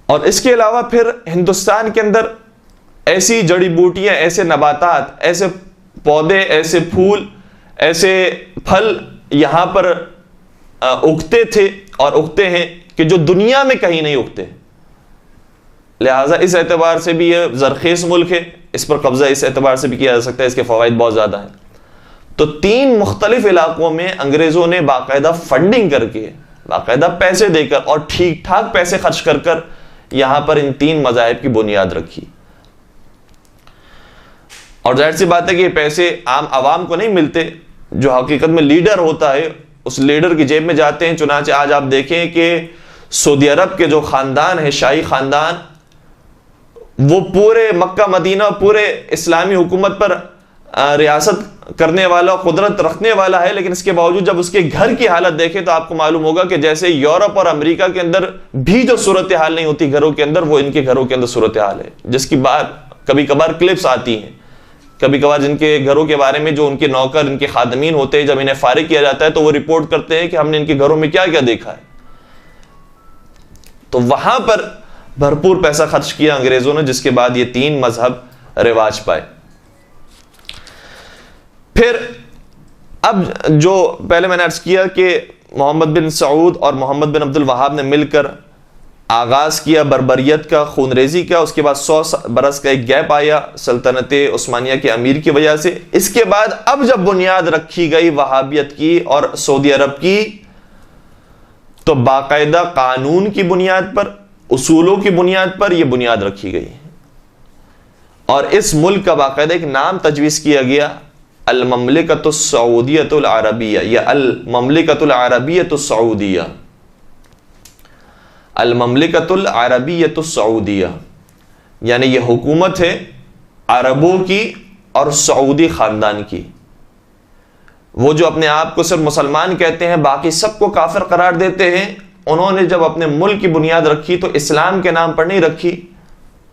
اور اس کے علاوہ پھر ہندوستان کے اندر ایسی جڑی بوٹیاں، ایسے نباتات، ایسے پودے، ایسے پھول، ایسے پھل یہاں پر اگتے تھے اور اگتے ہیں کہ جو دنیا میں کہیں نہیں اگتے، لہٰذا اس اعتبار سے بھی یہ زرخیز ملک ہے، اس پر قبضہ اس اعتبار سے بھی کیا جا سکتا ہے، اس کے فوائد بہت زیادہ ہیں۔ تو 3 مختلف علاقوں میں انگریزوں نے باقاعدہ فنڈنگ کر کے، باقاعدہ پیسے دے کر اور ٹھیک ٹھاک پیسے خرچ کر کر یہاں پر ان 3 مذاہب کی بنیاد رکھی۔ اور ظاہر سی بات ہے کہ یہ پیسے عام عوام کو نہیں ملتے، جو حقیقت میں لیڈر ہوتا ہے اس لیڈر کی جیب میں جاتے ہیں۔ چنانچہ آج آپ دیکھیں کہ سعودی عرب کے جو خاندان ہے، شاہی خاندان، وہ پورے مکہ مدینہ، پورے اسلامی حکومت پر ریاست کرنے والا، قدرت رکھنے والا ہے، لیکن اس کے باوجود جب اس کے گھر کی حالت دیکھیں تو آپ کو معلوم ہوگا کہ جیسے یورپ اور امریکہ کے اندر بھی جو صورتحال نہیں ہوتی گھروں کے اندر، وہ ان کے گھروں کے اندر صورتحال ہے، جس کی بات کبھی کبھار کلپس آتی ہیں، کبھی کبھار جن کے گھروں کے بارے میں جو ان کے نوکر، ان کے خادمین ہوتے ہیں، جب انہیں فارغ کیا جاتا ہے تو وہ رپورٹ کرتے ہیں کہ ہم نے ان کے گھروں میں کیا کیا دیکھا ہے۔ تو وہاں پر بھرپور پیسہ خرچ کیا انگریزوں نے، جس کے بعد یہ 3 مذہب رواج پائے۔ پھر اب جو پہلے میں نے عرض کیا کہ محمد بن سعود اور محمد بن عبد الوہاب نے مل کر آغاز کیا بربریت کا، خون ریزی کا، اس کے بعد 100 برس کا ایک گیپ آیا سلطنت عثمانیہ کے امیر کی وجہ سے۔ اس کے بعد اب جب بنیاد رکھی گئی وہابیت کی اور سعودی عرب کی، تو باقاعدہ قانون کی بنیاد پر، اصولوں کی بنیاد پر یہ بنیاد رکھی گئی، اور اس ملک کا باقاعدہ ایک نام تجویز کیا گیا، المملکۃ السعودیۃ العربیہ، یا المملکۃ العربیۃ السعودیہ، المملکۃ العربیۃ السعودیہ، یعنی یہ حکومت ہے عربوں کی اور سعودی خاندان کی۔ وہ جو اپنے آپ کو صرف مسلمان کہتے ہیں، باقی سب کو کافر قرار دیتے ہیں، انہوں نے جب اپنے ملک کی بنیاد رکھی تو اسلام کے نام پر نہیں رکھی،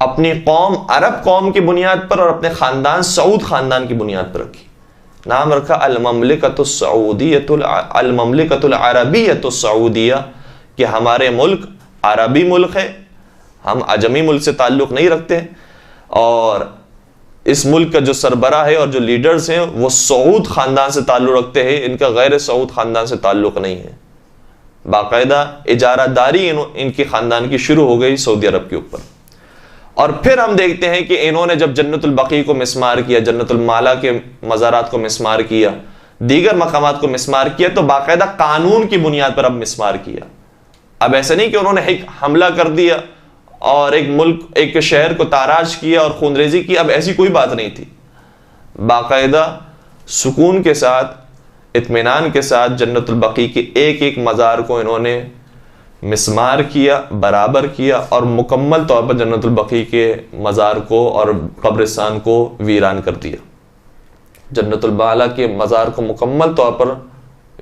اپنی قوم عرب قوم کی بنیاد پر اور اپنے خاندان سعود خاندان کی بنیاد پر رکھی۔ نام رکھا المملکۃ السعودیۃ، المملکۃ العربیۃ السعودیہ، کہ ہمارے ملک عربی ملک ہے، ہم عجمی ملک سے تعلق نہیں رکھتے، اور اس ملک کا جو سربراہ ہے اور جو لیڈرز ہیں وہ سعود خاندان سے تعلق رکھتے ہیں، ان کا غیر سعود خاندان سے تعلق نہیں ہے۔ باقاعدہ اجارہ داری ان کے خاندان کی شروع ہو گئی سعودی عرب کے اوپر۔ اور پھر ہم دیکھتے ہیں کہ انہوں نے جب جنت البقیع کو مسمار کیا، جنت المالا کے مزارات کو مسمار کیا، دیگر مقامات کو مسمار کیا، تو باقاعدہ قانون کی بنیاد پر اب مسمار کیا۔ اب ایسا نہیں کہ انہوں نے ایک حملہ کر دیا اور ایک ملک، ایک شہر کو تاراج کیا اور خون ریزی کی، اب ایسی کوئی بات نہیں تھی۔ باقاعدہ سکون کے ساتھ، اطمینان کے ساتھ جنت البقیع کے ایک ایک مزار کو انہوں نے مسمار کیا، برابر کیا، اور مکمل طور پر جنت البقیع کے مزار کو اور قبرستان کو ویران کر دیا، جنت المالا کے مزار کو مکمل طور پر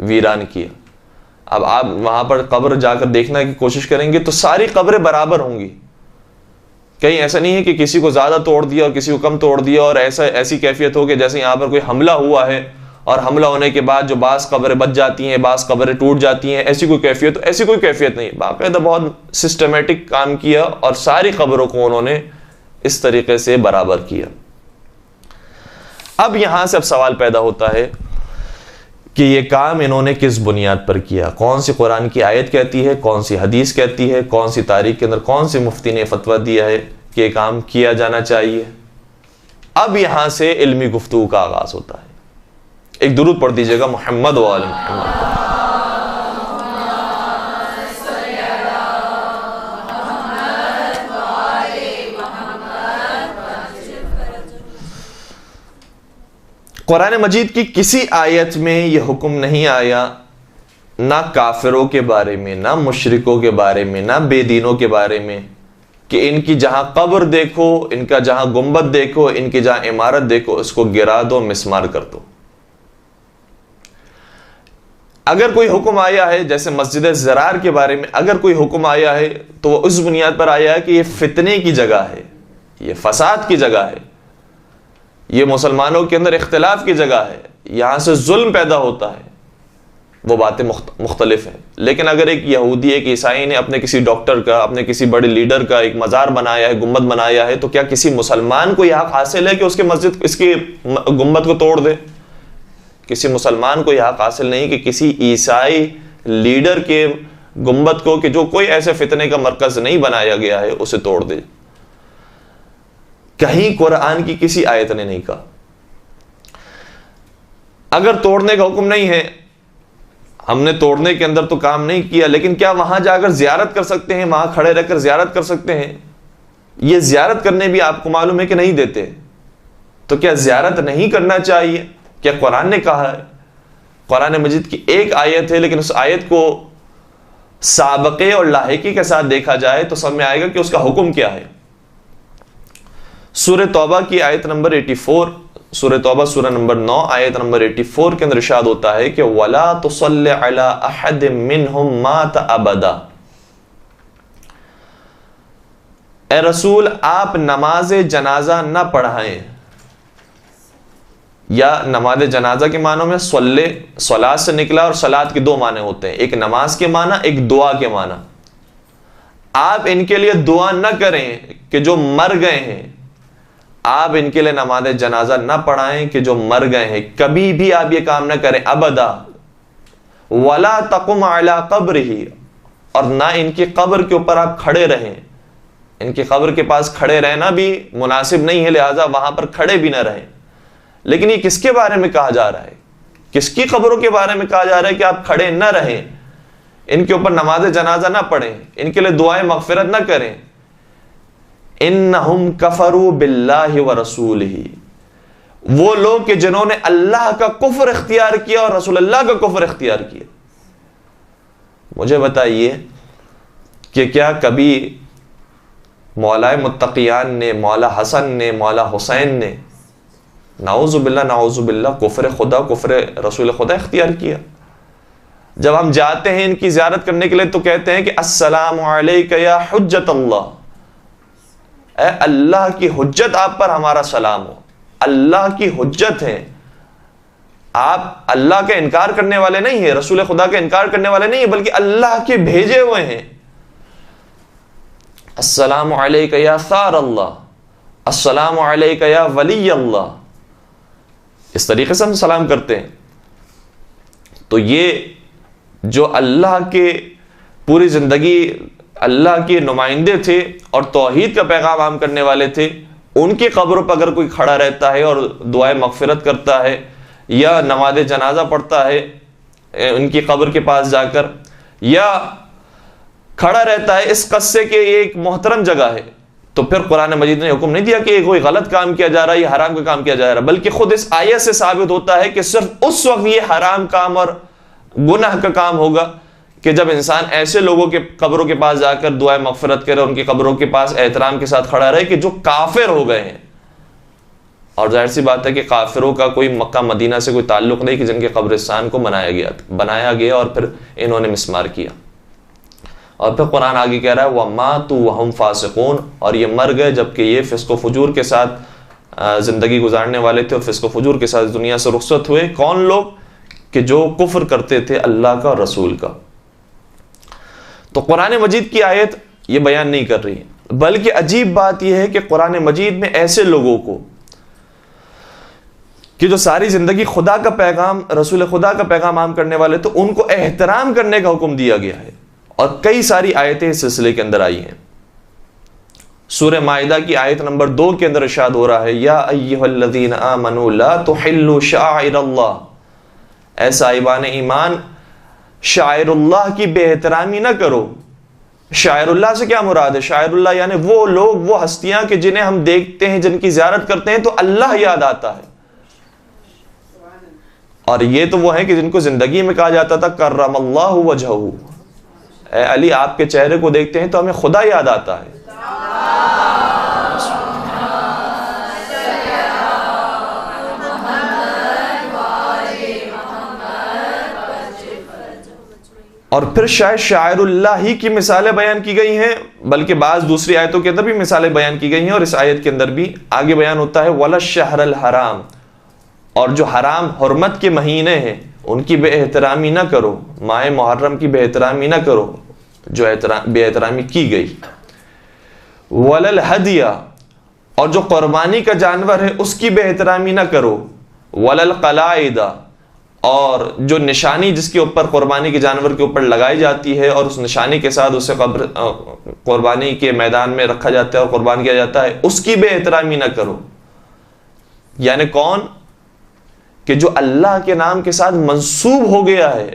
ویران کیا۔ اب آپ وہاں پر قبر جا کر دیکھنے کی کوشش کریں گے تو ساری قبریں برابر ہوں گی، کہیں ایسا نہیں ہے کہ کسی کو زیادہ توڑ دیا اور کسی کو کم توڑ دیا، اور ایسی کیفیت ہو کہ جیسے یہاں پر کوئی حملہ ہوا ہے اور حملہ ہونے کے بعد جو بعض قبریں بچ جاتی ہیں، بعض قبریں ٹوٹ جاتی ہیں، ایسی کوئی کیفیت نہیں۔ باقاعدہ بہت سسٹمیٹک کام کیا اور ساری قبروں کو انہوں نے اس طریقے سے برابر کیا۔ اب یہاں سے اب سوال پیدا ہوتا ہے کہ یہ کام انہوں نے کس بنیاد پر کیا، کون سی قرآن کی آیت کہتی ہے، کون سی حدیث کہتی ہے، کون سی تاریخ کے اندر کون سی مفتی نے فتویٰ دیا ہے کہ یہ کام کیا جانا چاہیے۔ اب یہاں سے علمی گفتگو کا آغاز ہوتا ہے۔ ایک درود پڑھ دیجیے گا محمد و آل محمد۔ قرآن مجید کی کسی آیت میں یہ حکم نہیں آیا، نہ کافروں کے بارے میں، نہ مشرکوں کے بارے میں، نہ بے دینوں کے بارے میں، کہ ان کی جہاں قبر دیکھو، ان کا جہاں گنبد دیکھو، ان کی جہاں عمارت دیکھو، اس کو گرا دو، مسمار کر دو۔ اگر کوئی حکم آیا ہے جیسے مسجد زرار کے بارے میں، اگر کوئی حکم آیا ہے تو وہ اس بنیاد پر آیا ہے کہ یہ فتنے کی جگہ ہے، یہ فساد کی جگہ ہے، یہ مسلمانوں کے اندر اختلاف کی جگہ ہے، یہاں سے ظلم پیدا ہوتا ہے، وہ باتیں مختلف ہیں۔ لیکن اگر ایک یہودی، ایک عیسائی نے اپنے کسی ڈاکٹر کا، اپنے کسی بڑے لیڈر کا ایک مزار بنایا ہے، گنبد بنایا ہے، تو کیا کسی مسلمان کو یہ حق حاصل ہے کہ اس کے گنبد کو توڑ دے؟ کسی مسلمان کو یہ حق حاصل نہیں کہ کسی عیسائی لیڈر کے گنبد کو، کہ جو کوئی ایسے فتنے کا مرکز نہیں بنایا گیا ہے، اسے توڑ دے۔ کہیں قرآن کی کسی آیت نے نہیں کہا۔ اگر توڑنے کا حکم نہیں ہے، ہم نے توڑنے کے اندر تو کام نہیں کیا، لیکن کیا وہاں جا کر زیارت کر سکتے ہیں؟ وہاں کھڑے رہ کر زیارت کر سکتے ہیں؟ یہ زیارت کرنے بھی آپ کو معلوم ہے کہ نہیں دیتے، تو کیا زیارت نہیں کرنا چاہیے؟ کیا قرآن نے کہا ہے؟ قرآن مجید کی ایک آیت ہے، لیکن اس آیت کو سابقے اور لاحقی کے ساتھ دیکھا جائے تو سمجھ میں آئے گا کہ اس کا حکم کیا ہے۔ سورہ توبہ کی آیت نمبر 84، سورہ توبہ سورہ نمبر 9 آیت نمبر 84 کے اندر ارشاد ہوتا ہے کہ وَلَا تُصَلِّ عَلَىٰ أَحَدٍ مِّنْهُمْ مَاتَ أَبَدًا، اے رسول آپ نماز جنازہ نہ پڑھائیں، یا نماز جنازہ کے معنوں میں صلاۃ سے نکلا، اور صلاۃ کے دو معنی ہوتے ہیں، ایک نماز کے معنی، ایک دعا کے معنی۔ آپ ان کے لیے دعا نہ کریں کہ جو مر گئے ہیں، آپ ان کے لیے نماز جنازہ نہ پڑھائیں کہ جو مر گئے ہیں، کبھی بھی آپ یہ کام نہ کریں، ابدا۔ وَلَا تَقُمْ عَلَىٰ قَبْرِهِ، اور نہ ان کی قبر کے اوپر آپ کھڑے رہیں، ان کی قبر کے پاس کھڑے رہنا بھی مناسب نہیں ہے، لہذا وہاں پر کھڑے بھی نہ رہیں۔ لیکن یہ کس کے بارے میں کہا جا رہا ہے؟ کس کی قبروں کے بارے میں کہا جا رہا ہے کہ آپ کھڑے نہ رہیں، ان کے اوپر نماز جنازہ نہ پڑھیں، ان کے لیے دعائیں مغفرت نہ کریں؟ انہم کفروا باللہ ورسولہ، وہ لوگ کہ جنہوں نے اللہ کا کفر اختیار کیا اور رسول اللہ کا کفر اختیار کیا۔ مجھے بتائیے کہ کیا کبھی مولا متقیان نے، مولا حسن نے، مولا حسین نے نعوذ باللہ کفر خدا، کفر رسول خدا اختیار کیا؟ جب ہم جاتے ہیں ان کی زیارت کرنے کے لیے تو کہتے ہیں کہ السلام علیک یا حجت اللہ، اے اللہ کی حجت آپ پر ہمارا سلام ہو، اللہ کی حجت ہیں آپ، اللہ کا انکار کرنے والے نہیں ہیں، رسول خدا کا انکار کرنے والے نہیں ہیں، بلکہ اللہ کے بھیجے ہوئے ہیں۔ السلام علیک یا ثار اللہ، السلام علیک یا ولی اللہ، اس طریقے سے ہم سلام کرتے ہیں۔ تو یہ جو اللہ کے پوری زندگی اللہ کے نمائندے تھے اور توحید کا پیغام عام کرنے والے تھے، ان کی قبروں پر اگر کوئی کھڑا رہتا ہے اور دعائیں مغفرت کرتا ہے یا نماز جنازہ پڑھتا ہے ان کی قبر کے پاس جا کر، یا کھڑا رہتا ہے اس قصے کے یہ ایک محترم جگہ ہے، تو پھر قرآن مجید نے حکم نہیں دیا کہ کوئی غلط کام کیا جا رہا ہے یا حرام کا کام کیا جا رہا ہے، بلکہ خود اس آیت سے ثابت ہوتا ہے کہ صرف اس وقت یہ حرام کام اور گناہ کا کام ہوگا کہ جب انسان ایسے لوگوں کے قبروں کے پاس جا کر دعائیں مغفرت کرے، ان کی قبروں کے پاس احترام کے ساتھ کھڑا رہے کہ جو کافر ہو گئے ہیں۔ اور ظاہر سی بات ہے کہ کافروں کا کوئی مکہ مدینہ سے کوئی تعلق نہیں کہ جن کے قبرستان کو بنایا گیا اور پھر انہوں نے مسمار کیا۔ اور پھر قرآن آگے کہہ رہا ہے وَمَاتُوا وَهُمْ فَاسِقُونَ، اور یہ مر گئے جبکہ یہ فسق و فجور کے ساتھ زندگی گزارنے والے تھے اور فسق و فجور کے ساتھ دنیا سے رخصت ہوئے۔ کون لوگ؟ کہ جو کفر کرتے تھے اللہ کا اور رسول کا۔ تو قرآن مجید کی آیت یہ بیان نہیں کر رہی، بلکہ عجیب بات یہ ہے کہ قرآن مجید میں ایسے لوگوں کو کہ جو ساری زندگی خدا کا پیغام، رسول خدا کا پیغام عام کرنے والے، تو ان کو احترام کرنے کا حکم دیا گیا ہے، اور کئی ساری آیتیں اس سلسلے کے اندر آئی ہیں۔ سورہ مائدہ کی آیت نمبر 2 کے اندر ارشاد ہو رہا ہے یا ایھا الذین آمنوا لا تحلوا شعائر اللہ، اے صاحبان ایمان شاعر اللہ کی بے احترامی نہ کرو۔ شاعر اللہ سے کیا مراد ہے؟ شاعر اللہ یعنی وہ لوگ، وہ ہستیاں کہ جنہیں ہم دیکھتے ہیں، جن کی زیارت کرتے ہیں تو اللہ یاد آتا ہے، اور یہ تو وہ ہیں کہ جن کو زندگی میں کہا جاتا تھا کرم اللہ وجہہ، اے علی آپ کے چہرے کو دیکھتے ہیں تو ہمیں خدا یاد آتا ہے۔ اور پھر شاید شاعر اللہ ہی کی مثالیں بیان کی گئی ہیں، بلکہ بعض دوسری آیتوں کے اندر بھی مثالیں بیان کی گئی ہیں، اور اس آیت کے اندر بھی آگے بیان ہوتا ہے وَلَا الشَّهْرَ الْحَرَامِ، اور جو حرام حرمت کے مہینے ہیں ان کی بے احترامی نہ کرو، ماہ محرم کی بے احترامی نہ کرو جو بے احترامی کی گئی۔ وَلَا الْهَدْيَ، اور جو قربانی کا جانور ہے اس کی بے احترامی نہ کرو۔ وَلَا الْقَلَائِدَ، اور جو نشانی جس کے اوپر قربانی کے جانور کے اوپر لگائی جاتی ہے اور اس نشانی کے ساتھ اسے قربانی کے میدان میں رکھا جاتا ہے اور قربان کیا جاتا ہے، اس کی بے احترامی نہ کرو۔ یعنی کون؟ کہ جو اللہ کے نام کے ساتھ منسوب ہو گیا ہے،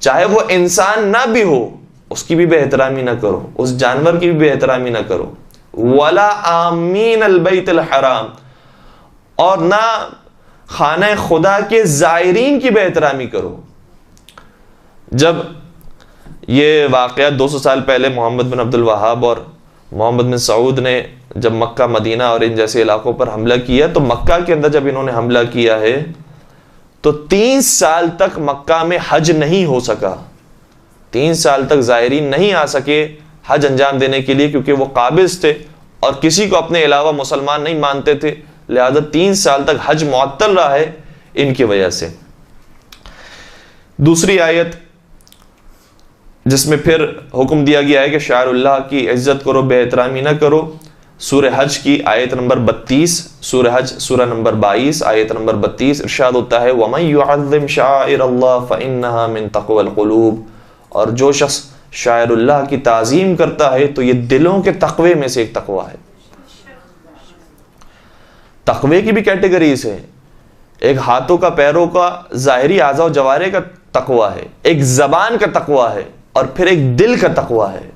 چاہے وہ انسان نہ بھی ہو، اس کی بھی بے احترامی نہ کرو، اس جانور کی بھی بے احترامی نہ کرو۔ وَلَا آمِينَ الْبَيْتِ الْحَرَامِ، اور نہ خانہ خدا کے زائرین کی بے احترامی کرو۔ جب یہ واقعہ 200 سال پہلے محمد بن عبد الوہاب اور محمد بن سعود نے جب مکہ مدینہ اور ان جیسے علاقوں پر حملہ کیا، تو مکہ کے اندر جب انہوں نے حملہ کیا ہے تو 3 سال تک مکہ میں حج نہیں ہو سکا. 3 سال تک زائرین نہیں آ سکے حج انجام دینے کے لیے، کیونکہ وہ قابض تھے اور کسی کو اپنے علاوہ مسلمان نہیں مانتے تھے، لہذا 3 سال تک حج معطل رہا ہے ان کی وجہ سے. دوسری آیت جس میں پھر حکم دیا گیا ہے کہ شعائر اللہ کی عزت کرو، بے احترامی نہ کرو، سورہ حج کی آیت نمبر 32، سورہ حج سورہ نمبر 22 آیت نمبر 32 ارشاد ہوتا ہے وَمَن يُعَظِّمْ شَعَائِرَ اللَّهِ فَإِنَّهَا مِن تَقْوَى الْقُلُوبِ، اور جو شخص شاعر اللہ کی تعظیم کرتا ہے تو یہ دلوں کے تقوی میں سے ایک تقوی ہے. تقوی کی بھی کیٹیگریز ہیں، ایک ہاتھوں کا، پیروں کا، ظاہری اعضاء و جوارح کا تقوی ہے، ایک زبان کا تقوی ہے، اور پھر ایک دل کا تقوی ہے.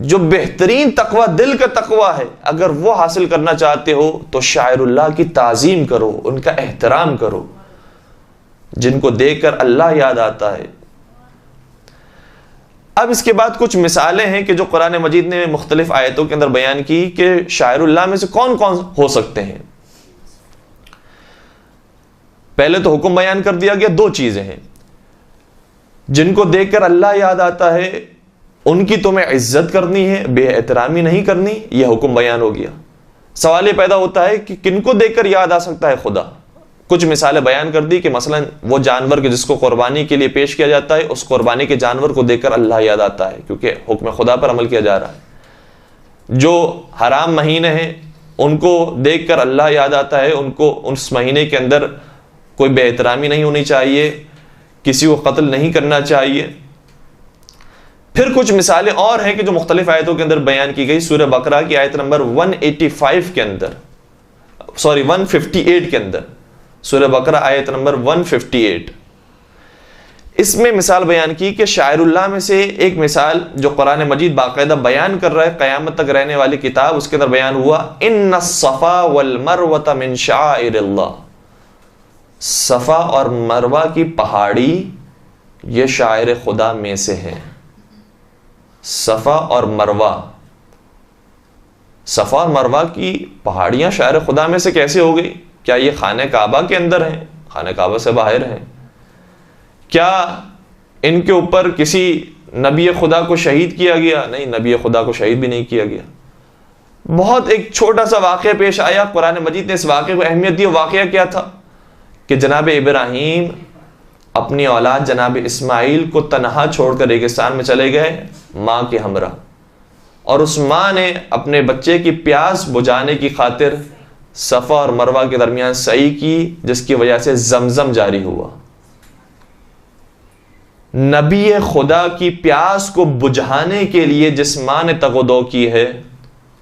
جو بہترین تقوی دل کا تقوی ہے، اگر وہ حاصل کرنا چاہتے ہو تو شاعر اللہ کی تعظیم کرو، ان کا احترام کرو، جن کو دیکھ کر اللہ یاد آتا ہے. اب اس کے بعد کچھ مثالیں ہیں کہ جو قرآن مجید نے مختلف آیتوں کے اندر بیان کی کہ شاعر اللہ میں سے کون کون ہو سکتے ہیں. پہلے تو حکم بیان کر دیا گیا، 2 چیزیں ہیں جن کو دیکھ کر اللہ یاد آتا ہے، ان کی تمہیں عزت کرنی ہے، بے احترامی نہیں کرنی، یہ حکم بیان ہو گیا. سوال یہ پیدا ہوتا ہے کہ کن کو دیکھ کر یاد آ سکتا ہے خدا. کچھ مثالیں بیان کر دی کہ مثلا وہ جانور کے جس کو قربانی کے لیے پیش کیا جاتا ہے، اس قربانی کے جانور کو دیکھ کر اللہ یاد آتا ہے کیونکہ حکم خدا پر عمل کیا جا رہا ہے. جو حرام مہینے ہیں ان کو دیکھ کر اللہ یاد آتا ہے، ان کو اس مہینے کے اندر کوئی بے احترامی نہیں ہونی چاہیے، کسی کو قتل نہیں کرنا چاہیے. پھر کچھ مثالیں اور ہیں کہ جو مختلف آیتوں کے اندر بیان کی گئی. سورہ بقرہ کی آیت نمبر 185 کے اندر، 158 کے اندر، سورہ بقرہ آیت نمبر 158، اس میں مثال بیان کی کہ شاعر اللہ میں سے ایک مثال جو قرآن مجید باقاعدہ بیان کر رہا ہے، قیامت تک رہنے والی کتاب، اس کے اندر بیان ہوا ان الصفا والمروہ من شعائر اللہ. صفا اور مروہ کی پہاڑی یہ شاعر خدا میں سے ہیں. صفا اور مروہ، صفا اور مروہ کی پہاڑیاں شاعر خدا میں سے کیسے ہو گئی؟ کیا یہ خانہ کعبہ کے اندر ہیں؟ خانہ کعبہ سے باہر ہیں. کیا ان کے اوپر کسی نبی خدا کو شہید کیا گیا؟ نہیں، نبی خدا کو شہید بھی نہیں کیا گیا. بہت ایک چھوٹا سا واقعہ پیش آیا، قرآن مجید نے اس واقعے کو اہمیت دی. واقعہ کیا تھا کہ جناب ابراہیم اپنی اولاد جناب اسماعیل کو تنہا چھوڑ کر ریگستان میں چلے گئے ماں کے ہمراہ، اور اس ماں نے اپنے بچے کی پیاس بجھانے کی خاطر صفا اور مروہ کے درمیان سعی کی، جس کی وجہ سے زمزم جاری ہوا. نبی خدا کی پیاس کو بجھانے کے لیے جس ماں نے تغدو کی ہے،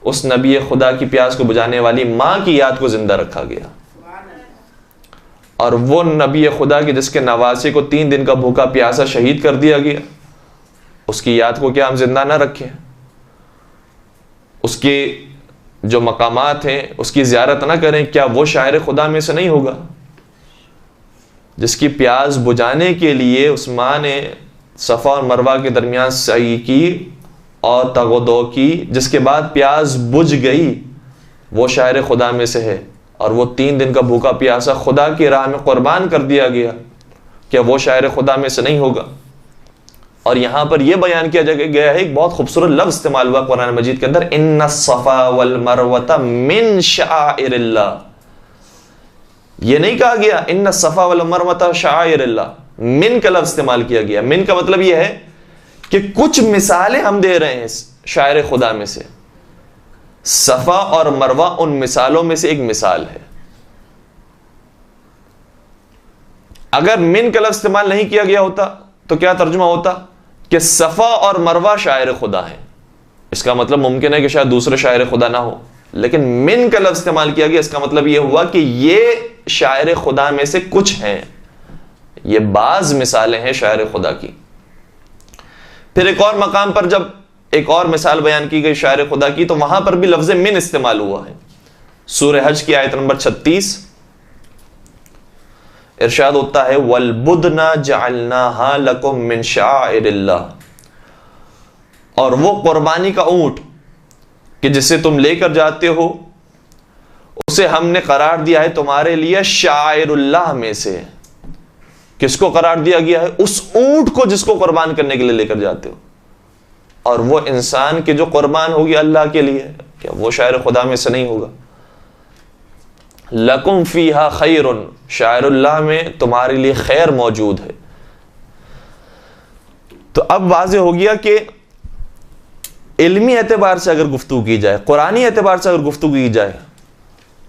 اس نبی خدا کی پیاس کو بجھانے والی ماں کی یاد کو زندہ رکھا گیا. اور وہ نبی خدا کی جس کے نواسے کو 3 دن کا بھوکا پیاسا شہید کر دیا گیا، اس کی یاد کو کیا ہم زندہ نہ رکھیں؟ اس کے جو مقامات ہیں اس کی زیارت نہ کریں؟ کیا وہ شاعر خدا میں سے نہیں ہوگا جس کی پیاس بجھانے کے لیے اس ماں نے صفا اور مروہ کے درمیان سعی کی اور تغدو کی، جس کے بعد پیاس بجھ گئی؟ وہ شاعر خدا میں سے ہے. اور وہ 3 دن کا بھوکا پیاسا خدا کی راہ میں قربان کر دیا گیا. کیا وہ شاعر خدا میں سے نہیں ہوگا؟ اور یہاں پر یہ بیان کیا گیا ہے، ایک بہت خوبصورت لفظ استعمال ہوا قرآن مجید کے اندر، ان الصفا والمروہ من شعائر اللہ. یہ نہیں کہا گیا ان الصفا والمروہ شعائر اللہ، من کا لفظ استعمال کیا گیا. من کا مطلب یہ ہے کہ کچھ مثالیں ہم دے رہے ہیں شاعر خدا میں سے. صفا اور مروہ ان مثالوں میں سے ایک مثال ہے. اگر من کا لفظ استعمال نہیں کیا گیا ہوتا تو کیا ترجمہ ہوتا کہ صفا اور مروہ شاعر خدا ہیں. اس کا مطلب ممکن ہے کہ شاید دوسرے شاعر خدا نہ ہو، لیکن من کا لفظ استعمال کیا گیا، اس کا مطلب یہ ہوا کہ یہ شاعر خدا میں سے کچھ ہیں، یہ بعض مثالیں ہیں شاعر خدا کی. پھر ایک اور مقام پر جب ایک اور مثال بیان کی گئی شاعر خدا کی، تو وہاں پر بھی لفظ من استعمال ہوا ہے. سورہ حج کی آیت نمبر 36 ارشاد ہوتا ہے وَالْبُدْنَ جَعَلْنَاهَا لَكُم مِّن شَعَائِرِ اللَّهِ، اور وہ قربانی کا اونٹ کہ جسے تم لے کر جاتے ہو اسے ہم نے قرار دیا ہے تمہارے لیے شعائر اللہ میں سے. کس کو قرار دیا گیا ہے؟ اس اونٹ کو جس کو قربان کرنے کے لیے لے کر جاتے ہو. اور وہ انسان کے جو قربان ہوگی اللہ کے لیے، کیا وہ شاعر خدا میں سے نہیں ہوگا؟ لَكُمْ فِيهَا خَيْرٌ، شاعر اللہ میں تمہارے لیے خیر موجود ہے. تو اب واضح ہو گیا کہ علمی اعتبار سے اگر گفتگو کی جائے، قرآنی اعتبار سے اگر گفتگو کی جائے،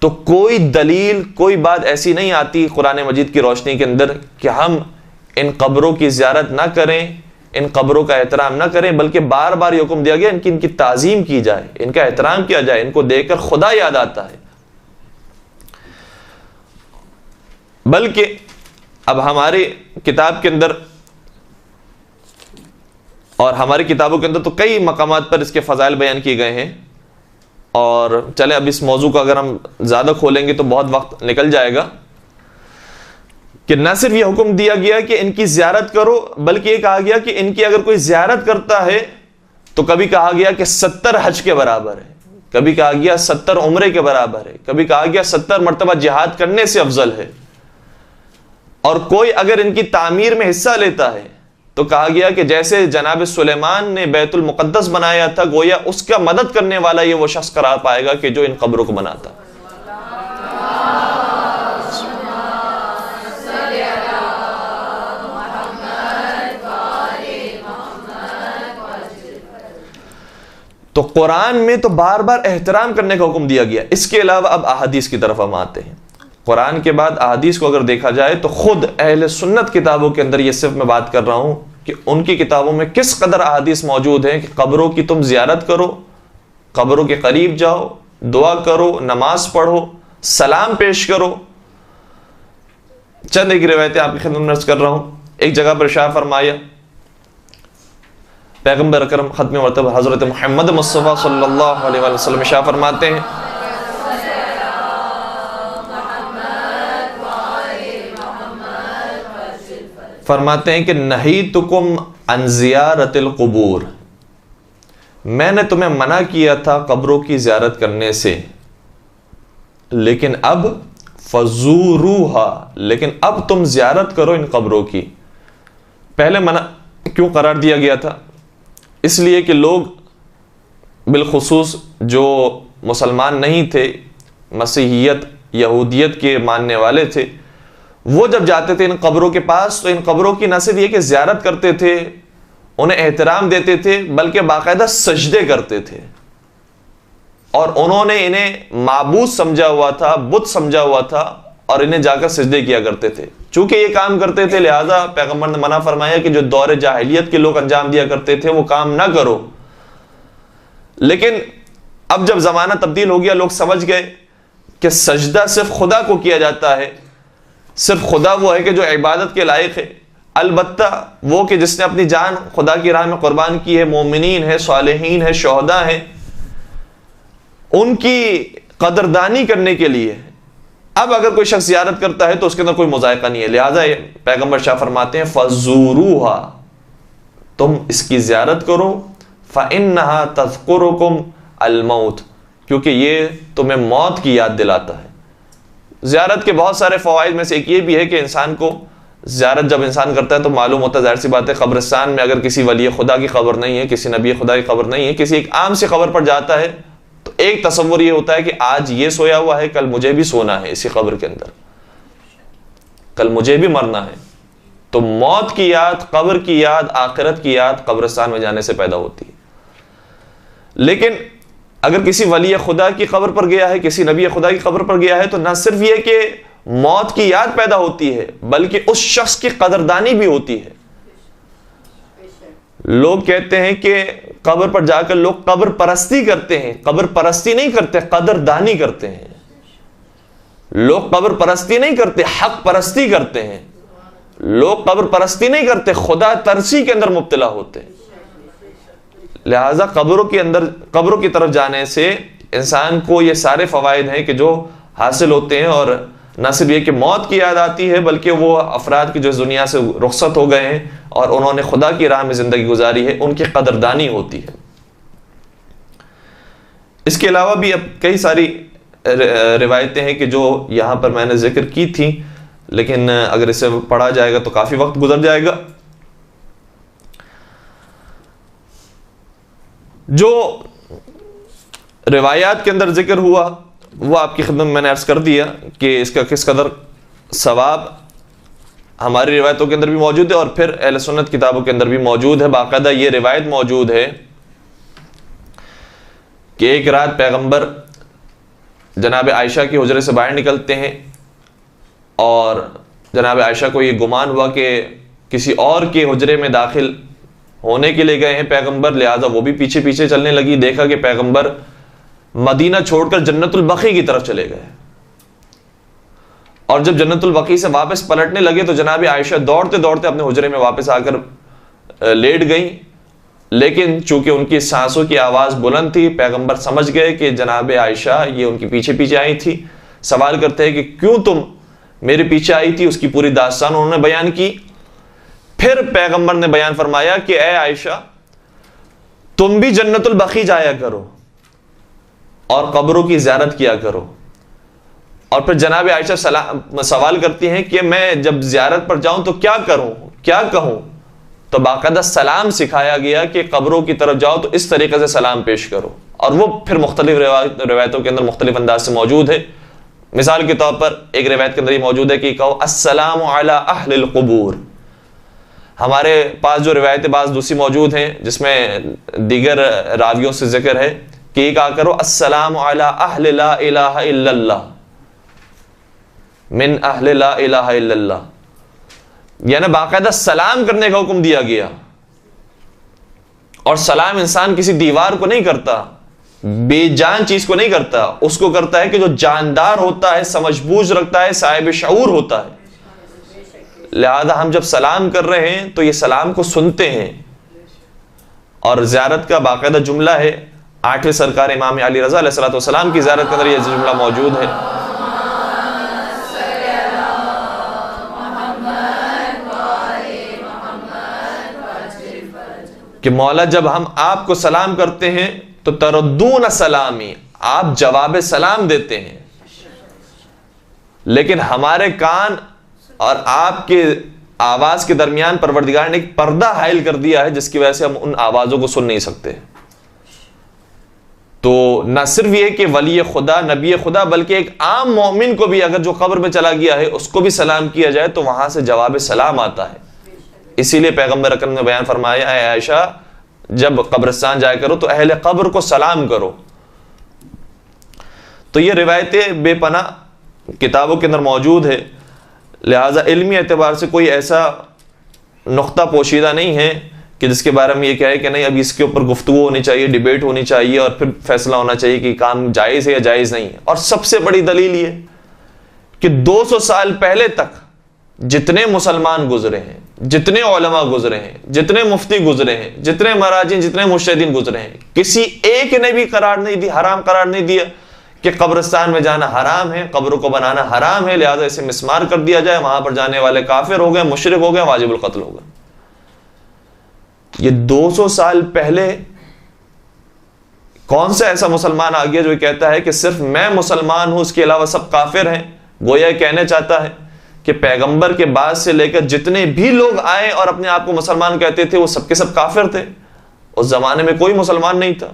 تو کوئی دلیل، کوئی بات ایسی نہیں آتی قرآن مجید کی روشنی کے اندر کہ ہم ان قبروں کی زیارت نہ کریں، ان قبروں کا احترام نہ کریں، بلکہ بار بار یہ حکم دیا گیا ان کی تعظیم کی جائے، ان کا احترام کیا جائے، ان کو دیکھ کر خدا یاد آتا ہے. بلکہ اب ہماری کتاب کے اندر اور ہماری کتابوں کے اندر تو کئی مقامات پر اس کے فضائل بیان کیے گئے ہیں، اور چلے اب اس موضوع کو اگر ہم زیادہ کھولیں گے تو بہت وقت نکل جائے گا، کہ نہ صرف یہ حکم دیا گیا کہ ان کی زیارت کرو، بلکہ یہ کہا گیا کہ ان کی اگر کوئی زیارت کرتا ہے تو کبھی کہا گیا کہ 70 حج کے برابر ہے، کبھی کہا گیا 70 عمرے کے برابر ہے، کبھی کہا گیا 70 مرتبہ جہاد کرنے سے افضل ہے. اور کوئی اگر ان کی تعمیر میں حصہ لیتا ہے تو کہا گیا کہ جیسے جناب سلیمان نے بیت المقدس بنایا تھا، گویا اس کا مدد کرنے والا یہ وہ شخص قرار پائے گا کہ جو ان قبروں کو بناتا. تو قرآن میں تو بار بار احترام کرنے کا حکم دیا گیا. اس کے علاوہ اب احادیث کی طرف ہم آتے ہیں. قرآن کے بعد احادیث کو اگر دیکھا جائے تو خود اہل سنت کتابوں کے اندر، یہ صرف میں بات کر رہا ہوں کہ ان کی کتابوں میں کس قدر احادیث موجود ہیں کہ قبروں کی تم زیارت کرو، قبروں کے قریب جاؤ، دعا کرو، نماز پڑھو، سلام پیش کرو. چند ایک روایتیں آپ کی خدمت میں عرض کر رہا ہوں. ایک جگہ پر ارشاد فرمایا پیغمبر اکرم ختم مرتبہ حضرت محمد مصطفیٰ صلی اللہ علیہ وسلم ارشاد فرماتے ہیں کہ نہیتکم عن زیارت القبور، میں نے تمہیں منع کیا تھا قبروں کی زیارت کرنے سے، لیکن اب فزوروہا، لیکن اب تم زیارت کرو ان قبروں کی. پہلے منع کیوں قرار دیا گیا تھا؟ اس لیے کہ لوگ بالخصوص جو مسلمان نہیں تھے، مسیحیت یہودیت کے ماننے والے تھے، وہ جب جاتے تھے ان قبروں کے پاس تو ان قبروں کی نہ صرف یہ کہ زیارت کرتے تھے، انہیں احترام دیتے تھے، بلکہ باقاعدہ سجدے کرتے تھے. اور انہوں نے انہیں معبود سمجھا ہوا تھا، بت سمجھا ہوا تھا، اور انہیں جا کر سجدے کیا کرتے تھے. چونکہ یہ کام کرتے تھے لہذا پیغمبر نے منع فرمایا کہ جو دور جاہلیت کے لوگ انجام دیا کرتے تھے وہ کام نہ کرو. لیکن اب جب زمانہ تبدیل ہو گیا، لوگ سمجھ گئے کہ سجدہ صرف خدا کو کیا جاتا ہے، صرف خدا وہ ہے کہ جو عبادت کے لائق ہے. البتہ وہ کہ جس نے اپنی جان خدا کی راہ میں قربان کی ہے، مومنین ہے، صالحین ہے، شہداء ہیں، ان کی قدردانی کرنے کے لیے اب اگر کوئی شخص زیارت کرتا ہے تو اس کے اندر کوئی مذائقہ نہیں ہے. لہٰذا پیغمبر شاہ فرماتے ہیں فزوروہا، تم اس کی زیارت کرو، فإنہا تذکرکم الموت، کیونکہ یہ تمہیں موت کی یاد دلاتا ہے. زیارت کے بہت سارے فوائد میں سے ایک یہ بھی ہے کہ انسان کو زیارت جب انسان کرتا ہے تو معلوم ہوتا ہے، ظاہر سی بات ہے، قبرستان میں اگر کسی ولی خدا کی قبر نہیں ہے، کسی نبی خدا کی قبر نہیں ہے، کسی ایک عام سی قبر پر جاتا ہے تو ایک تصور یہ ہوتا ہے کہ آج یہ سویا ہوا ہے، کل مجھے بھی سونا ہے اسی قبر کے اندر، کل مجھے بھی مرنا ہے. تو موت کی یاد، قبر کی یاد، آخرت کی یاد قبرستان میں جانے سے پیدا ہوتی ہے. لیکن اگر کسی ولی خدا کی قبر پر گیا ہے، کسی نبی خدا کی قبر پر گیا ہے، تو نہ صرف یہ کہ موت کی یاد پیدا ہوتی ہے بلکہ اس شخص کی قدردانی بھی ہوتی ہے. لوگ کہتے ہیں کہ قبر پر جا کر لوگ قبر پرستی کرتے ہیں. قبر پرستی نہیں کرتے، قدردانی کرتے ہیں. لوگ قبر پرستی نہیں کرتے، حق پرستی کرتے ہیں. لوگ قبر پرستی نہیں کرتے، خدا ترسی کے اندر مبتلا ہوتے ہیں. لہذا قبروں کی طرف جانے سے انسان کو یہ سارے فوائد ہیں کہ جو حاصل ہوتے ہیں. اور نہ صرف یہ کہ موت کی یاد آتی ہے بلکہ وہ افراد کی جو اس دنیا سے رخصت ہو گئے ہیں اور انہوں نے خدا کی راہ میں زندگی گزاری ہے ان کی قدردانی ہوتی ہے۔ اس کے علاوہ بھی اب کئی ساری روایتیں ہیں کہ جو یہاں پر میں نے ذکر کی تھی، لیکن اگر اسے پڑھا جائے گا تو کافی وقت گزر جائے گا۔ جو روایات کے اندر ذکر ہوا وہ آپ کی خدمت میں نے عرض کر دیا کہ اس کا کس قدر ثواب ہماری روایتوں کے اندر بھی موجود ہے اور پھر اہل سنت کتابوں کے اندر بھی موجود ہے۔ باقاعدہ یہ روایت موجود ہے کہ ایک رات پیغمبر جناب عائشہ کی حجرے سے باہر نکلتے ہیں اور جناب عائشہ کو یہ گمان ہوا کہ کسی اور کے حجرے میں داخل ہونے کے لیے گئے ہیں پیغمبر، لہذا وہ بھی پیچھے پیچھے چلنے لگی۔ دیکھا کہ پیغمبر مدینہ چھوڑ کر جنت البقیع کی طرف چلے گئے، اور جب جنت البقیع سے واپس پلٹنے لگے تو جناب عائشہ دوڑتے دوڑتے اپنے حجرے میں واپس آ کر لیٹ گئیں، لیکن چونکہ ان کی سانسوں کی آواز بلند تھی، پیغمبر سمجھ گئے کہ جناب عائشہ یہ ان کے پیچھے پیچھے آئی تھی۔ سوال کرتے ہیں کہ کیوں تم میرے پیچھے آئی تھی؟ اس کی پوری داستان انہوں نے بیان کی۔ پھر پیغمبر نے بیان فرمایا کہ اے عائشہ، تم بھی جنت البقیع جایا کرو اور قبروں کی زیارت کیا کرو۔ اور پھر جناب عائشہ سوال کرتی ہیں کہ میں جب زیارت پر جاؤں تو کیا کروں، کیا کہوں؟ تو باقاعدہ سلام سکھایا گیا کہ قبروں کی طرف جاؤ تو اس طریقے سے سلام پیش کرو، اور وہ پھر مختلف روایتوں کے اندر مختلف انداز سے موجود ہے۔ مثال کے طور پر ایک روایت کے اندر یہ موجود ہے کہ کہو السلام علی اہل القبور۔ ہمارے پاس جو روایتیں بعض دوسری موجود ہیں جس میں دیگر راویوں سے ذکر ہے کہ یہ کہا کرو السلام علی اہل لا الہ الا اللہ، من اہل لا الہ الا اللہ، یعنی باقاعدہ سلام کرنے کا حکم دیا گیا۔ اور سلام انسان کسی دیوار کو نہیں کرتا، بے جان چیز کو نہیں کرتا، اس کو کرتا ہے کہ جو جاندار ہوتا ہے، سمجھ بوجھ رکھتا ہے، صاحب شعور ہوتا ہے۔ لہذا ہم جب سلام کر رہے ہیں تو یہ سلام کو سنتے ہیں۔ اور زیارت کا باقاعدہ جملہ ہے، 8ویں سرکار امام علی رضا علیہ الصلوۃ والسلام کی زیارت کے اندر یہ جملہ موجود ہے کہ مولا جب ہم آپ کو سلام کرتے ہیں تو تردون سلامی، آپ جواب سلام دیتے ہیں، لیکن ہمارے کان اور آپ کے آواز کے درمیان پروردگار نے ایک پردہ حائل کر دیا ہے جس کی وجہ سے ہم ان آوازوں کو سن نہیں سکتے۔ تو نہ صرف یہ کہ ولی خدا، نبی خدا، بلکہ ایک عام مومن کو بھی اگر جو قبر میں چلا گیا ہے اس کو بھی سلام کیا جائے تو وہاں سے جواب سلام آتا ہے۔ اسی لیے پیغمبر اکرم نے بیان فرمایا اے عائشہ جب قبرستان جایا کرو تو اہل قبر کو سلام کرو۔ تو یہ روایتیں بے پناہ کتابوں کے اندر موجود ہے، لہذا علمی اعتبار سے کوئی ایسا نقطہ پوشیدہ نہیں ہے کہ جس کے بارے میں یہ کہے کہ نہیں ابھی اس کے اوپر گفتگو ہونی چاہیے، ڈیبیٹ ہونی چاہیے اور پھر فیصلہ ہونا چاہیے کہ کام جائز ہے یا جائز نہیں ہے۔ اور سب سے بڑی دلیل یہ کہ 200 سال پہلے تک جتنے مسلمان گزرے ہیں، جتنے علماء گزرے ہیں، جتنے مفتی گزرے ہیں، جتنے مراجعین، جتنے مجتہدین گزرے ہیں، کسی ایک نے بھی قرار نہیں دی، حرام قرار نہیں دیا کہ قبرستان میں جانا حرام ہے، قبروں کو بنانا حرام ہے، لہذا اسے مسمار کر دیا جائے، وہاں پر جانے والے کافر ہو گئے، مشرک ہو گئے، واجب القتل ہو گئے۔ یہ 200 سال پہلے کون سا ایسا مسلمان آ گیا جو کہتا ہے کہ صرف میں مسلمان ہوں، اس کے علاوہ سب کافر ہیں؟ گویا کہنا چاہتا ہے کہ پیغمبر کے بعد سے لے کر جتنے بھی لوگ آئے اور اپنے آپ کو مسلمان کہتے تھے وہ سب کے سب کافر تھے، اس زمانے میں کوئی مسلمان نہیں تھا۔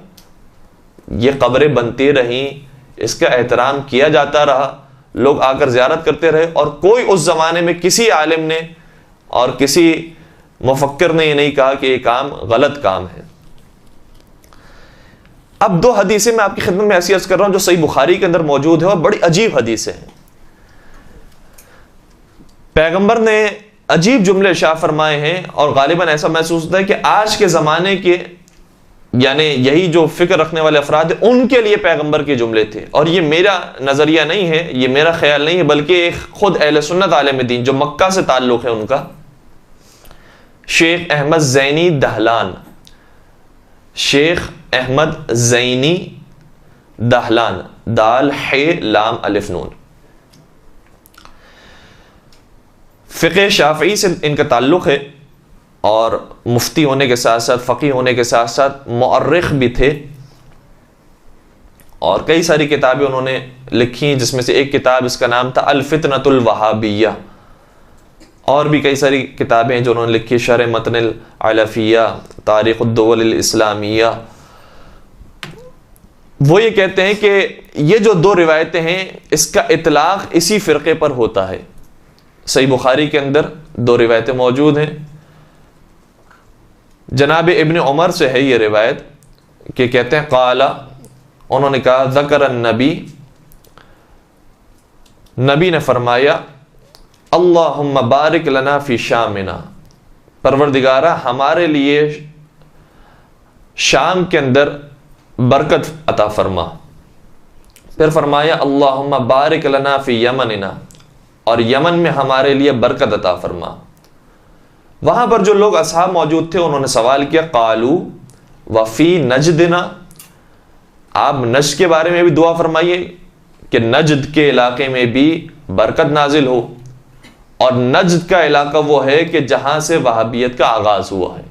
یہ قبریں بنتی رہیں، اس کا احترام کیا جاتا رہا، لوگ آ کر زیارت کرتے رہے، اور کوئی اس زمانے میں کسی عالم نے اور کسی مفکر نے یہ نہیں کہا کہ یہ کام غلط کام ہے۔ اب 2 حدیثیں میں آپ کی خدمت میں ایسی عرض کر رہا ہوں جو صحیح بخاری کے اندر موجود ہے اور بڑی عجیب حدیثیں ہیں۔ پیغمبر نے عجیب جملے ارشاد فرمائے ہیں، اور غالباً ایسا محسوس ہوتا ہے کہ آج کے زمانے کے یعنی یہی جو فکر رکھنے والے افراد ہیں ان کے لیے پیغمبر کے جملے تھے، اور یہ میرا نظریہ نہیں ہے، یہ میرا خیال نہیں ہے، بلکہ ایک خود اہل سنت عالم دین جو مکہ سے تعلق ہے ان کا، شیخ احمد زینی دہلان، شیخ احمد زینی دہلان، دال ح لام الف نون، فقہ شافعی سے ان کا تعلق ہے، اور مفتی ہونے کے ساتھ ساتھ، فقیہ ہونے کے ساتھ ساتھ مؤرخ بھی تھے، اور کئی ساری کتابیں انہوں نے لکھی، جس میں سے ایک کتاب اس کا نام تھا الفتنۃ الوہابیہ، اور بھی کئی ساری کتابیں جو انہوں نے لکھی، شرح متن العلفیہ، تاریخ الدول الاسلامیہ۔ وہ یہ کہتے ہیں کہ یہ جو دو روایتیں ہیں اس کا اطلاق اسی فرقے پر ہوتا ہے۔ صحیح بخاری کے اندر دو روایتیں موجود ہیں، جناب ابن عمر سے ہے یہ روایت کہ کہتے ہیں قال، انہوں نے کہا ذکر النبی، نبی نے فرمایا اللہم بارک لنا فی شامنا، پروردگارہ ہمارے لیے شام کے اندر برکت عطا فرما۔ پھر فرمایا اللہم بارک لنا فی یمننا، اور یمن میں ہمارے لیے برکت عطا فرما۔ وہاں پر جو لوگ اصحاب موجود تھے انہوں نے سوال کیا قالو وفی نجدنا، آپ نجد کے بارے میں بھی دعا فرمائیے کہ نجد کے علاقے میں بھی برکت نازل ہو، اور نجد کا علاقہ وہ ہے کہ جہاں سے وہابیت کا آغاز ہوا ہے۔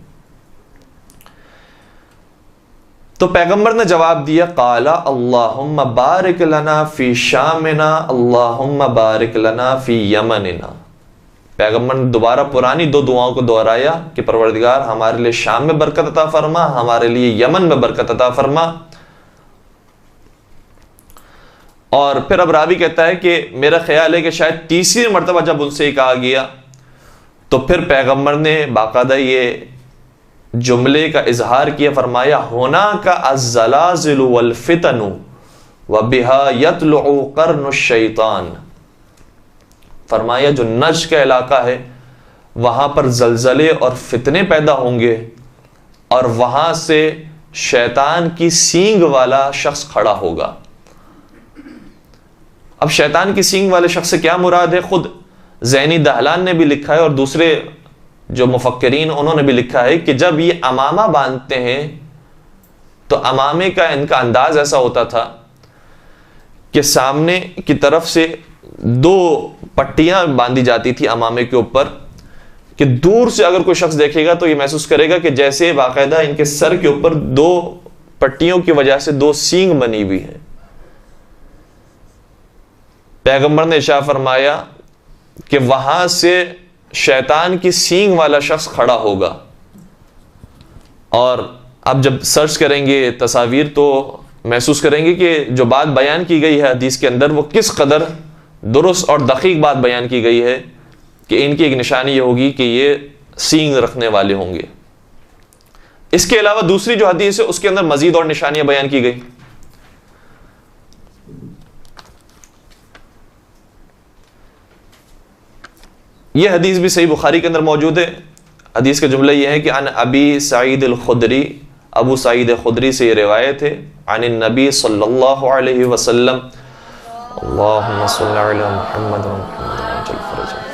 تو پیغمبر نے جواب دیا قال اللہم بارک لنا فی شامنا اللہم بارک لنا فی یمننا۔ پیغمبر نے دوبارہ پرانی دو دعاؤں کو دہرایا کہ پروردگار ہمارے لیے شام میں برکت عطا فرما، ہمارے لیے یمن میں برکت عطا فرما۔ اور پھر اب راوی کہتا ہے کہ میرا خیال ہے کہ شاید تیسری مرتبہ جب ان سے یہ کہا گیا تو پھر پیغمبر نے باقاعدہ یہ جملے کا اظہار کیا، فرمایا ہونا کا الزلازل والفتن وبها يطلع قرن الشیطان، فرمایا جو نجد کا علاقہ ہے وہاں پر زلزلے اور فتنے پیدا ہوں گے، اور وہاں سے شیطان کی سینگ والا شخص کھڑا ہوگا۔ اب شیطان کی سینگ والے شخص سے کیا مراد ہے؟ خود زینی دہلان نے بھی لکھا ہے، اور دوسرے جو مفکرین انہوں نے بھی لکھا ہے کہ جب یہ امامہ باندھتے ہیں تو امامے کا ان کا انداز ایسا ہوتا تھا کہ سامنے کی طرف سے دو پٹیاں باندھی جاتی تھی امامے کے اوپر، کہ دور سے اگر کوئی شخص دیکھے گا تو یہ محسوس کرے گا کہ جیسے باقاعدہ ان کے سر کے اوپر دو پٹیوں کی وجہ سے دو سینگ بنی ہوئی ہے۔ پیغمبر نے ارشاد فرمایا کہ وہاں سے شیطان کی سینگ والا شخص کھڑا ہوگا، اور اب جب سرچ کریں گے تصاویر تو محسوس کریں گے کہ جو بات بیان کی گئی ہے حدیث کے اندر وہ کس قدر درست اور دقیق بات بیان کی گئی ہے کہ ان کی ایک نشانی یہ ہوگی کہ یہ سینگ رکھنے والے ہوں گے۔ اس کے علاوہ دوسری جو حدیث ہے اس کے اندر مزید اور نشانیاں بیان کی گئی۔ یہ حدیث بھی صحیح بخاری کے اندر موجود ہے۔ حدیث کا جملہ یہ ہے کہ عن ابی سعید الخدری، ابو سعید خدری سے یہ روایت ہے، عن النبی صلی اللہ علیہ وسلم، اللہم صلی علی محمد و محمد وعجل فرجہ۔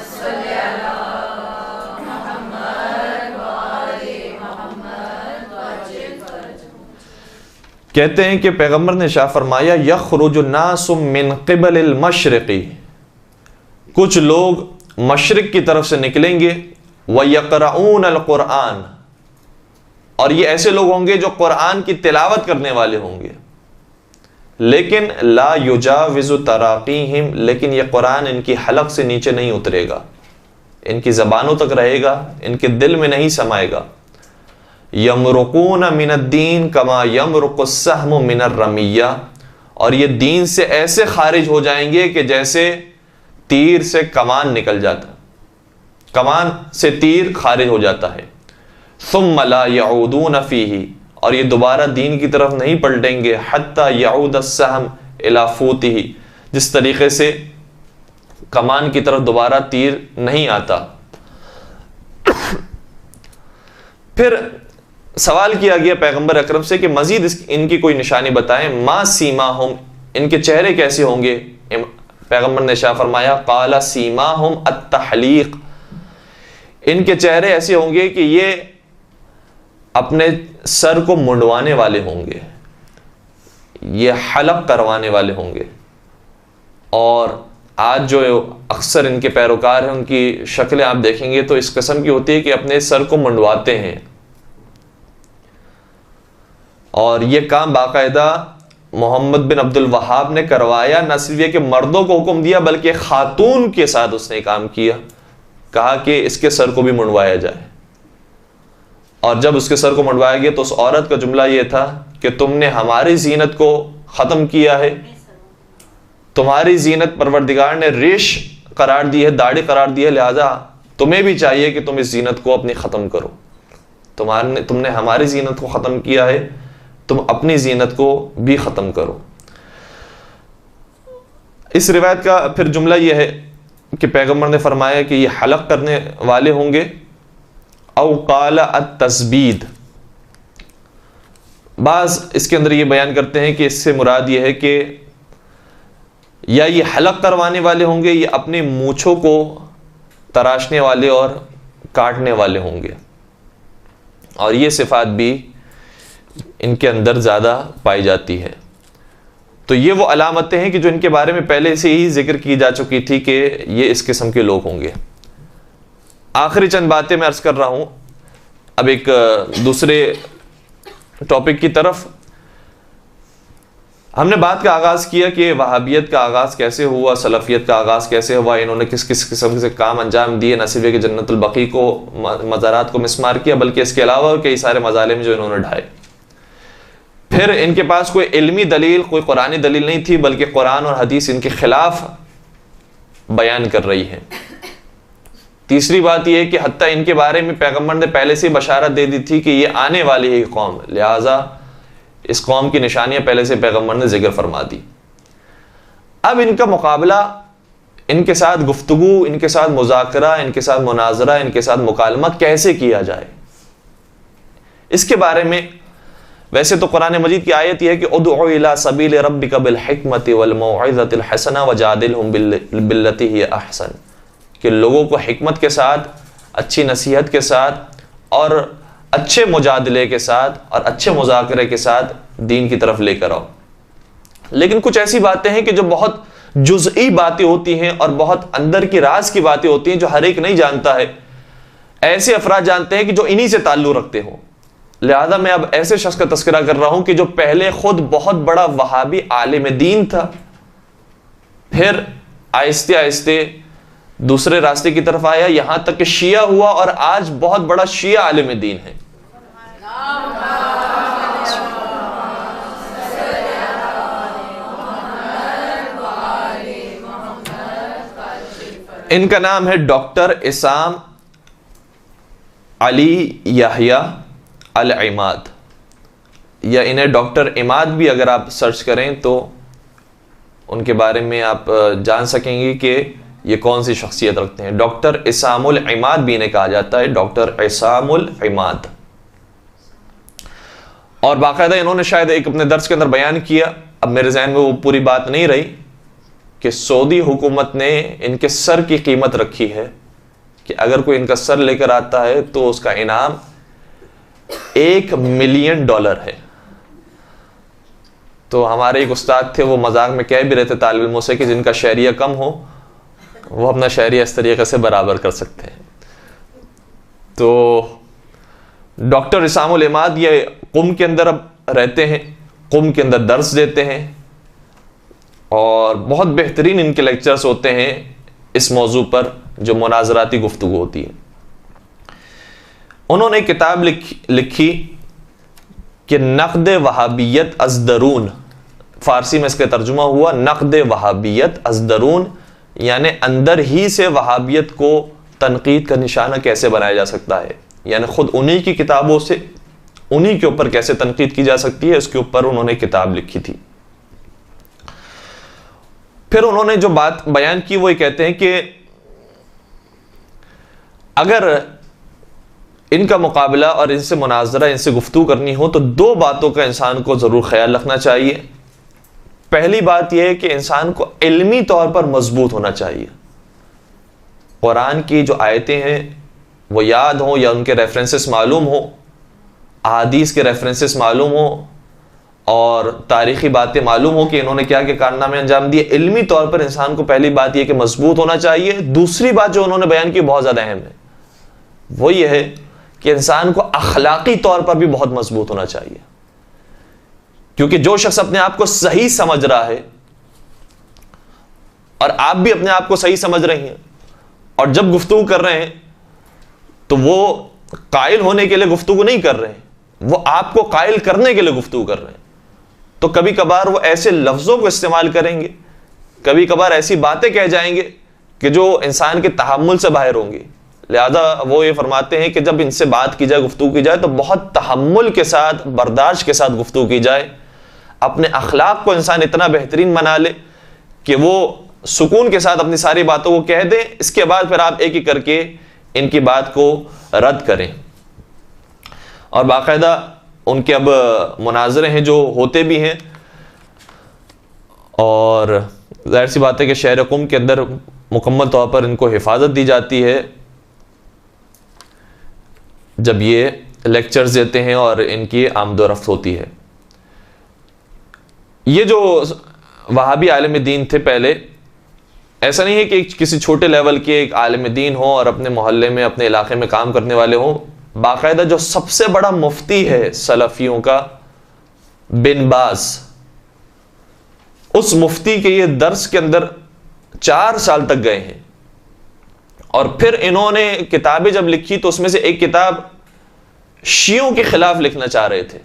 کہتے ہیں کہ پیغمبر نے ارشاد فرمایا یخرج الناس من قبل المشرق، کچھ لوگ مشرق کی طرف سے نکلیں گے، وَيَقْرَعُونَ الْقُرْآنَ، اور یہ ایسے لوگ ہوں گے جو قرآن کی تلاوت کرنے والے ہوں گے، لیکن لا یجاوز تراقیہم، لیکن یہ قرآن ان کی حلق سے نیچے نہیں اترے گا، ان کی زبانوں تک رہے گا، ان کے دل میں نہیں سمائے گا۔ یمرقون من الدین کما یمرق السہم من الرمیہ، اور یہ دین سے ایسے خارج ہو جائیں گے کہ جیسے تیر سے کمان نکل جاتا، کمان سے تیر خارج ہو جاتا ہے۔ ثم لا یعودون فیہ، اور یہ دوبارہ دین کی طرف نہیں پلٹیں گے، حتی یعود السہم الی فوتہ، جس طریقے سے کمان کی طرف دوبارہ تیر نہیں آتا۔ پھر سوال کیا گیا پیغمبر اکرم سے کہ مزید ان کی کوئی نشانی بتائیں، ما سیماہم، ان کے چہرے کیسے ہوں گے؟ پیغمبر نے ارشاد فرمایا قال سیماہم التحلیق، ان کے چہرے ایسے ہوں گے کہ یہ اپنے سر کو منڈوانے والے ہوں گے، یہ حلق کروانے والے ہوں گے، اور آج جو اکثر ان کے پیروکار ہیں ان کی شکلیں آپ دیکھیں گے تو اس قسم کی ہوتی ہے کہ اپنے سر کو منڈواتے ہیں، اور یہ کام باقاعدہ محمد بن عبد الوہاب نے کروایا. نہ صرف یہ کہ مردوں کو حکم دیا بلکہ خاتون کے ساتھ اس نے کام کیا، کہا کہ اس کے سر کو بھی منڈوایا جائے. اور جب اس کے سر کو منڈوایا گیا تو اس عورت کا جملہ یہ تھا کہ تم نے ہماری زینت کو ختم کیا ہے، تمہاری زینت پروردگار نے ریش قرار دی ہے، داڑھی قرار دی ہے، لہذا تمہیں بھی چاہیے کہ تم اس زینت کو اپنی ختم کرو. تم نے ہماری زینت کو ختم کیا ہے، تم اپنی زینت کو بھی ختم کرو. اس روایت کا پھر جملہ یہ ہے کہ پیغمبر نے فرمایا کہ یہ حلق کرنے والے ہوں گے، او قال التسبید. بعض اس کے اندر یہ بیان کرتے ہیں کہ اس سے مراد یہ ہے کہ یا یہ حلق کروانے والے ہوں گے یا اپنے مونچھوں کو تراشنے والے اور کاٹنے والے ہوں گے، اور یہ صفات بھی ان کے اندر زیادہ پائی جاتی ہے. تو یہ وہ علامتیں ہیں کہ جو ان کے بارے میں پہلے سے ہی ذکر کی جا چکی تھی کہ یہ اس قسم کے لوگ ہوں گے. آخری چند باتیں میں عرض کر رہا ہوں اب ایک دوسرے ٹاپک کی طرف. ہم نے بات کا آغاز کیا کہ وہابیت کا آغاز کیسے ہوا، سلفیت کا آغاز کیسے ہوا، انہوں نے کس کس قسم سے کام انجام دیے، نہ صرف کہ جنت البقیع کو، مزارات کو مسمار کیا، بلکہ اس کے علاوہ کئی سارے مظالم جو انہوں نے ڈھائے. پھر ان کے پاس کوئی علمی دلیل، کوئی قرآنی دلیل نہیں تھی، بلکہ قرآن اور حدیث ان کے خلاف بیان کر رہی ہے. تیسری بات یہ ہے کہ حتیٰ ان کے بارے میں پیغمبر نے پہلے سے بشارت دے دی تھی کہ یہ آنے والی ہے قوم، لہٰذا اس قوم کی نشانیاں پہلے سے پیغمبر نے ذکر فرما دی. اب ان کا مقابلہ، ان کے ساتھ گفتگو، ان کے ساتھ مذاکرہ، ان کے ساتھ مناظرہ، ان کے ساتھ مکالمہ کیسے کیا جائے، اس کے بارے میں ویسے تو قرآن مجید کی آیت یہ ہے کہ ادعو الی سبیل ربک بالحکمۃ والموعظۃ الحسنہ وجادلہم باللتی ہی احسن، کہ لوگوں کو حکمت کے ساتھ، اچھی نصیحت کے ساتھ اور اچھے مجادلے کے ساتھ اور اچھے مذاکرے کے ساتھ دین کی طرف لے کر آؤ. لیکن کچھ ایسی باتیں ہیں کہ جو بہت جزئی باتیں ہوتی ہیں اور بہت اندر کی راز کی باتیں ہوتی ہیں جو ہر ایک نہیں جانتا ہے. ایسے افراد جانتے ہیں کہ جو انہی سے تعلق رکھتے ہوں. لہذا میں اب ایسے شخص کا تذکرہ کر رہا ہوں کہ جو پہلے خود بہت بڑا وہابی عالم دین تھا، پھر آہستہ آہستہ دوسرے راستے کی طرف آیا، یہاں تک کہ شیعہ ہوا اور آج بہت بڑا شیعہ عالم دین ہے. ان کا نام ہے ڈاکٹر عصام علی یحییٰ العماد، یا انہیں ڈاکٹر عماد بھی اگر آپ سرچ کریں تو ان کے بارے میں آپ جان سکیں گے کہ یہ کون سی شخصیت رکھتے ہیں. ڈاکٹر عصام العماد بھی انہیں کہا جاتا ہے، ڈاکٹر عصام العماد. اور باقاعدہ انہوں نے شاید ایک اپنے درس کے اندر بیان کیا، اب میرے ذہن میں وہ پوری بات نہیں رہی، کہ سعودی حکومت نے ان کے سر کی قیمت رکھی ہے کہ اگر کوئی ان کا سر لے کر آتا ہے تو اس کا انعام $1,000,000 ہے. تو ہمارے ایک استاد تھے، وہ مذاق میں کہہ بھی رہے تھے طالب علموں سے کہ جن کا شہریہ کم ہو وہ اپنا شہریہ اس طریقے سے برابر کر سکتے ہیں. تو ڈاکٹر عصام العماد یہ قم کے اندر اب رہتے ہیں، قم کے اندر درس دیتے ہیں، اور بہت بہترین ان کے لیکچرز ہوتے ہیں اس موضوع پر جو مناظراتی گفتگو ہوتی ہے. انہوں نے ایک کتاب لکھی کہ نقد وہابیت از درون، فارسی میں اس کا ترجمہ ہوا نقد وہابیت از درون، یعنی اندر ہی سے وہابیت کو تنقید کا نشانہ کیسے بنایا جا سکتا ہے، یعنی خود انہی کی کتابوں سے انہی کے اوپر کیسے تنقید کی جا سکتی ہے، اس کے اوپر انہوں نے کتاب لکھی تھی. پھر انہوں نے جو بات بیان کی وہ یہ کہتے ہیں کہ اگر ان کا مقابلہ اور ان سے مناظرہ، ان سے گفتگو کرنی ہو تو 2 باتوں کا انسان کو ضرور خیال رکھنا چاہیے. پہلی بات یہ ہے کہ انسان کو علمی طور پر مضبوط ہونا چاہیے. قرآن کی جو آیتیں ہیں وہ یاد ہوں یا ان کے ریفرنسز معلوم ہوں، احادیث کے ریفرنسز معلوم ہوں، اور تاریخی باتیں معلوم ہو کہ انہوں نے کیا کیا کارنامے انجام دیے. علمی طور پر انسان کو پہلی بات یہ کہ مضبوط ہونا چاہیے. دوسری بات جو انہوں نے بیان کی بہت زیادہ اہم ہے, وہ یہ ہے کہ انسان کو اخلاقی طور پر بھی بہت مضبوط ہونا چاہیے. کیونکہ جو شخص اپنے آپ کو صحیح سمجھ رہا ہے, اور آپ بھی اپنے آپ کو صحیح سمجھ رہی ہیں, اور جب گفتگو کر رہے ہیں تو وہ قائل ہونے کے لیے گفتگو نہیں کر رہے ہیں, وہ آپ کو قائل کرنے کے لیے گفتگو کر رہے ہیں, تو کبھی کبھار وہ ایسے لفظوں کو استعمال کریں گے, کبھی کبھار ایسی باتیں کہہ جائیں گے کہ جو انسان کے تحمل سے باہر ہوں گی. لہذا وہ یہ فرماتے ہیں کہ جب ان سے بات کی جائے, گفتگو کی جائے, تو بہت تحمل کے ساتھ, برداشت کے ساتھ گفتگو کی جائے. اپنے اخلاق کو انسان اتنا بہترین بنا لے کہ وہ سکون کے ساتھ اپنی ساری باتوں کو کہہ دیں. اس کے بعد پھر آپ ایک ایک کر کے ان کی بات کو رد کریں. اور باقاعدہ ان کے اب مناظرے ہیں جو ہوتے بھی ہیں, اور ظاہر سی بات ہے کہ شہر قم کے اندر مکمل طور پر ان کو حفاظت دی جاتی ہے جب یہ لیکچرز دیتے ہیں اور ان کی آمد و رفت ہوتی ہے. یہ جو وہابی عالم دین تھے پہلے, ایسا نہیں ہے کہ کسی چھوٹے لیول کے ایک عالم دین ہو اور اپنے محلے میں, اپنے علاقے میں کام کرنے والے ہوں. باقاعدہ جو سب سے بڑا مفتی ہے سلفیوں کا, بن باز, اس مفتی کے یہ درس کے اندر 4 سال تک گئے ہیں. اور پھر انہوں نے کتابیں جب لکھی تو اس میں سے ایک کتاب شیعوں کے خلاف لکھنا چاہ رہے تھے,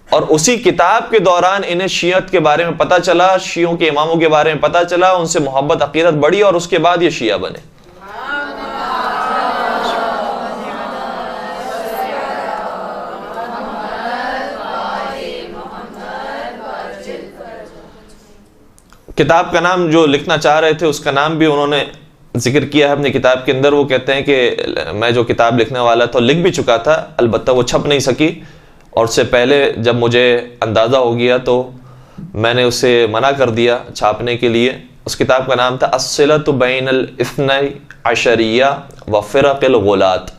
اور اسی کتاب کے دوران انہیں شیعت کے بارے میں پتہ چلا, شیعوں کے اماموں کے بارے میں پتہ چلا, ان سے محبت عقیدت بڑھی, اور اس کے بعد یہ شیعہ بنے. کتاب کا نام جو لکھنا چاہ رہے تھے اس کا نام بھی انہوں نے ذکر کیا ہے اپنی کتاب کے اندر. وہ کہتے ہیں کہ میں جو کتاب لکھنے والا تھا لکھ بھی چکا تھا, البتہ وہ چھپ نہیں سکی, اور اس سے پہلے جب مجھے اندازہ ہو گیا تو میں نے اسے منع کر دیا چھاپنے کے لیے. اس کتاب کا نام تھا الصلۃ بین الاثنی عشریہ و فرق الغلاۃ,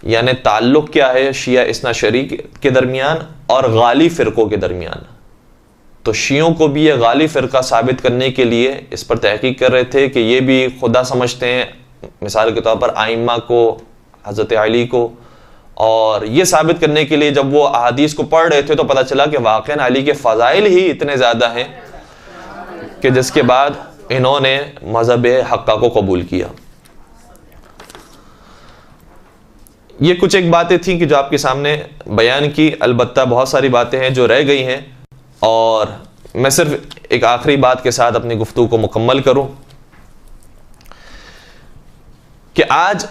یعنی تعلق کیا ہے شیعہ اثنا عشری کے درمیان اور غالی فرقوں کے درمیان. تو شیعوں کو بھی یہ غالی فرقہ ثابت کرنے کے لیے اس پر تحقیق کر رہے تھے کہ یہ بھی خدا سمجھتے ہیں, مثال کے طور پر آئمہ کو, حضرت علی کو, اور یہ ثابت کرنے کے لیے جب وہ احادیث کو پڑھ رہے تھے تو پتہ چلا کہ واقعاً علی کے فضائل ہی اتنے زیادہ ہیں کہ جس کے بعد انہوں نے مذہب حقہ کو قبول کیا. یہ کچھ ایک باتیں تھیں کہ جو آپ کے سامنے بیان کی, البتہ بہت ساری باتیں ہیں جو رہ گئی ہیں, اور میں صرف ایک آخری بات کے ساتھ اپنی گفتگو کو مکمل کروں کہ آج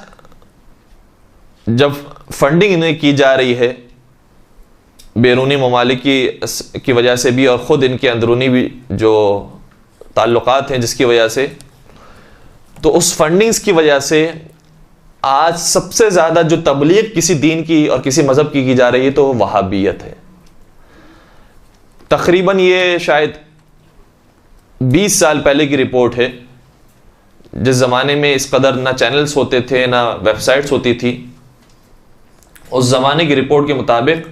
جب فنڈنگ انہیں کی جا رہی ہے بیرونی ممالک کی وجہ سے بھی, اور خود ان کے اندرونی بھی جو تعلقات ہیں جس کی وجہ سے, تو اس فنڈنگز کی وجہ سے آج سب سے زیادہ جو تبلیغ کسی دین کی اور کسی مذہب کی جا رہی ہے تو وہابیت ہے. تقریباً یہ شاید 20 سال پہلے کی رپورٹ ہے, جس زمانے میں اس قدر نہ چینلز ہوتے تھے نہ ویب سائٹس ہوتی تھی. اس زمانے کی رپورٹ کے مطابق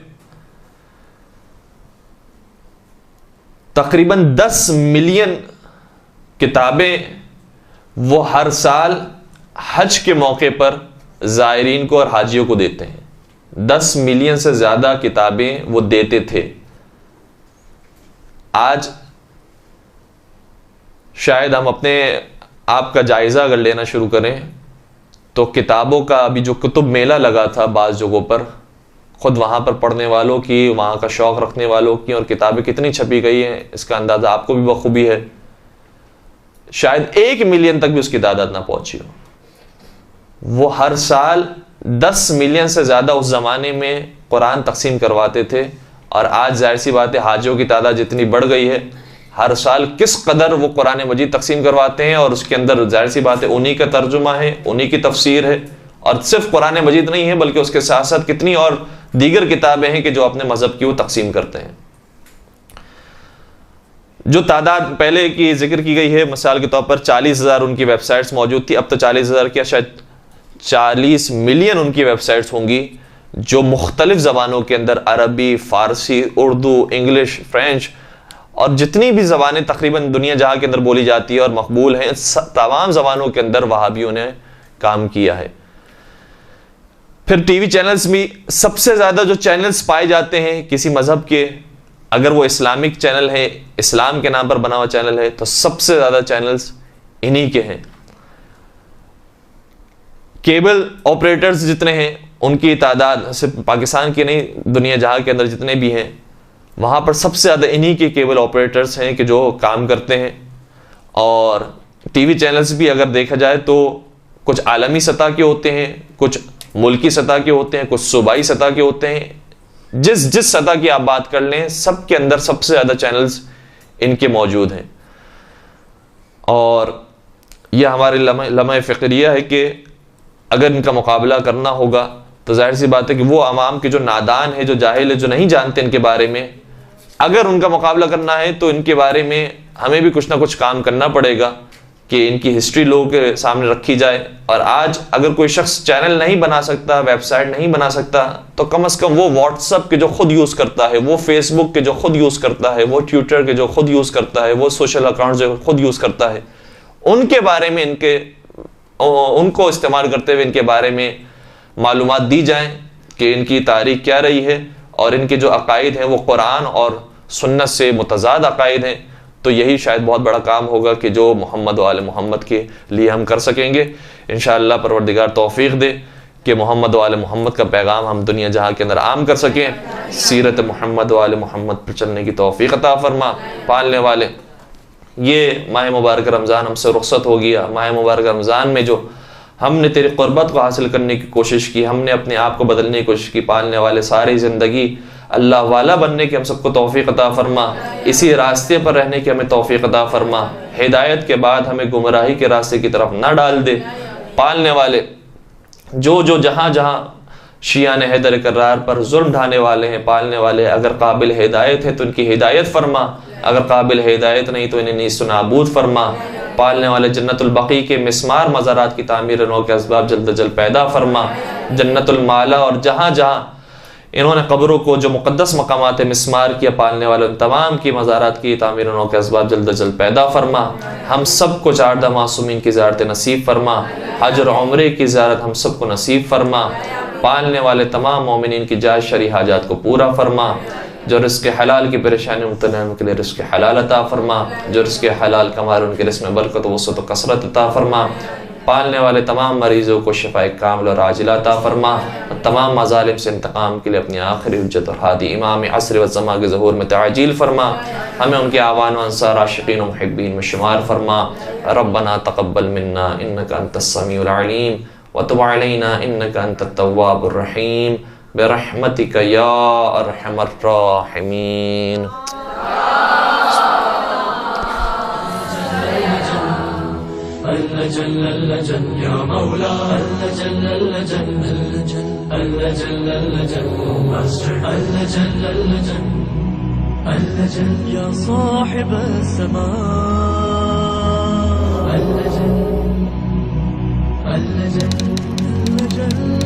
تقریباً 10 ملین کتابیں وہ ہر سال حج کے موقع پر زائرین کو اور حاجیوں کو دیتے ہیں. 10 ملین سے زیادہ کتابیں وہ دیتے تھے. آج شاید ہم اپنے آپ کا جائزہ اگر لینا شروع کریں تو کتابوں کا ابھی جو کتب میلہ لگا تھا بعض جگہوں پر, خود وہاں پر پڑھنے والوں کی, وہاں کا شوق رکھنے والوں کی, اور کتابیں کتنی چھپی گئی ہیں اس کا اندازہ آپ کو بھی بخوبی ہے. شاید 1 ملین تک بھی اس کی تعداد نہ پہنچی ہو. وہ ہر سال 10 ملین سے زیادہ اس زمانے میں قرآن تقسیم کرواتے تھے, اور آج ظاہر سی بات ہے حاجیوں کی تعداد جتنی بڑھ گئی ہے, ہر سال کس قدر وہ قرآن مجید تقسیم کرواتے ہیں, اور اس کے اندر ظاہر سی بات ہے انہی کا ترجمہ ہے, انہی کی تفسیر ہے, اور صرف قرآن مجید نہیں ہے بلکہ اس کے ساتھ ساتھ کتنی اور دیگر کتابیں ہیں کہ جو اپنے مذہب کی وہ تقسیم کرتے ہیں. جو تعداد پہلے کی ذکر کی گئی ہے, مثال کے طور پر 40,000 ان کی ویب سائٹس موجود تھی, اب تو 40,000 کیا شاید 40 ملین ان کی ویب سائٹس ہوں گی جو مختلف زبانوں کے اندر عربی، فارسی، اردو، انگلش، فرینچ اور جتنی بھی زبانیں تقریباً دنیا جہاں کے اندر بولی جاتی ہے اور مقبول ہیں، تمام زبانوں کے اندر وہابیوں نے کام کیا ہے۔ پھر ٹی وی چینلز بھی سب سے زیادہ جو چینلز پائے جاتے ہیں کسی مذہب کے، اگر وہ اسلامک چینل ہے، اسلام کے نام پر بنا ہوا چینل ہے، تو سب سے زیادہ چینلز انہی کے ہیں۔ کیبل آپریٹرز جتنے ہیں ان کی تعداد صرف پاکستان کی نہیں، دنیا جہاں کے اندر جتنے بھی ہیں وہاں پر سب سے زیادہ انہی کے کیبل آپریٹرز ہیں کہ جو کام کرتے ہیں۔ اور ٹی وی چینلز بھی اگر دیکھا جائے تو کچھ عالمی سطح کے ہوتے ہیں، کچھ ملکی سطح کے ہوتے ہیں، کچھ صوبائی سطح کے ہوتے ہیں۔ جس سطح کی آپ بات کر لیں، سب کے اندر سب سے زیادہ چینلز ان کے موجود ہیں۔ اور یہ ہمارے لمحہ فکریہ ہے کہ اگر ان کا مقابلہ کرنا ہوگا تو ظاہر سی بات ہے کہ وہ عوام کے جو نادان ہے، جو جاہل ہے، جو نہیں جانتے ان کے بارے میں، اگر ان کا مقابلہ کرنا ہے تو ان کے بارے میں ہمیں بھی کچھ نہ کچھ کام کرنا پڑے گا کہ ان کی ہسٹری لوگوں کے سامنے رکھی جائے۔ اور آج اگر کوئی شخص چینل نہیں بنا سکتا، ویب سائٹ نہیں بنا سکتا، تو کم از کم وہ واٹس ایپ کے جو خود یوز کرتا ہے، وہ فیس بک کے جو خود یوز کرتا ہے، وہ ٹویٹر کے جو خود یوز کرتا ہے، وہ سوشل اکاؤنٹ جو خود یوز کرتا ہے، ان کے بارے میں ان کو استعمال کرتے ہوئے ان کے بارے میں معلومات دی جائیں کہ ان کی تاریخ کیا رہی ہے اور ان کے جو عقائد ہیں وہ قرآن اور سنت سے متضاد عقائد ہیں۔ تو یہی شاید بہت بڑا کام ہوگا کہ جو محمد و آل محمد کے لیے ہم کر سکیں گے۔ انشاءاللہ پروردگار توفیق دے کہ محمد و آل محمد کا پیغام ہم دنیا جہاں کے اندر عام کر سکیں، سیرت محمد و آل محمد پر چلنے کی توفیق عطا فرما۔ پالنے والے، یہ ماہ مبارک رمضان ہم سے رخصت ہو گیا۔ ماہ مبارک رمضان میں جو ہم نے تیری قربت کو حاصل کرنے کی کوشش کی، ہم نے اپنے آپ کو بدلنے کی کوشش کی، پالنے والے ساری زندگی اللہ والا بننے کی ہم سب کو توفیق عطا فرما، اسی راستے پر رہنے کی ہمیں توفیق عطا فرما، ہدایت کے بعد ہمیں گمراہی کے راستے کی طرف نہ ڈال دے۔ پالنے والے، جو جہاں جہاں شیعان حیدر کرار پر ظلم ڈھانے والے ہیں، پالنے والے اگر قابل ہدایت ہے تو ان کی ہدایت فرما، اگر قابل ہدایت نہیں تو انہیں نیست و نابود فرما۔ پالنے والے، جنت البقیع کے مسمار مزارات کی تعمیر نو کے اسباب جلد از جلد پیدا فرما۔ جنت المالا اور جہاں جہاں انہوں نے قبروں کو جو مقدس مقامات مسمار کیا، پالنے والے ان تمام کی مزارات کی تعمیر نو کے اسباب جلد از جلد پیدا فرما۔ ہم سب کو چاردہ معصومین کی زیارت نصیب فرما، حج اور عمرے کی زیارت ہم سب کو نصیب فرما۔ پالنے والے تمام مومنین کی جائز شرعی حاجات کو پورا فرما، جو رزق حلال کی پریشانی مبتلا ہیں ان کے لیے رزق حلال عطا فرما، جو رزق حلال کما رہے ان کے رزق میں برکت و وسعت و کثرت عطا فرما۔ پالنے والے تمام مریضوں کو شفاء کامل اور عاجلہ عطا فرما، تمام مظالم سے انتقام کے لیے اپنی آخری حجت اور ہادی امام عصر و زمان کے ظہور میں تعجیل فرما، ہمیں ان کے اعوان و انصار عاشقین و محبین میں شمار فرما۔ ربنا تقبل منا انک انت السمیع العلیم وتب علینا انک انت التواب الرحیم برحمتک یا ارحم الراحمین۔ اللجن اللجن یا مولا اللجن اللجن اللجن اللجن اللجن اللجن اللجن یا صاحب السماء اللجن اللجن اللجن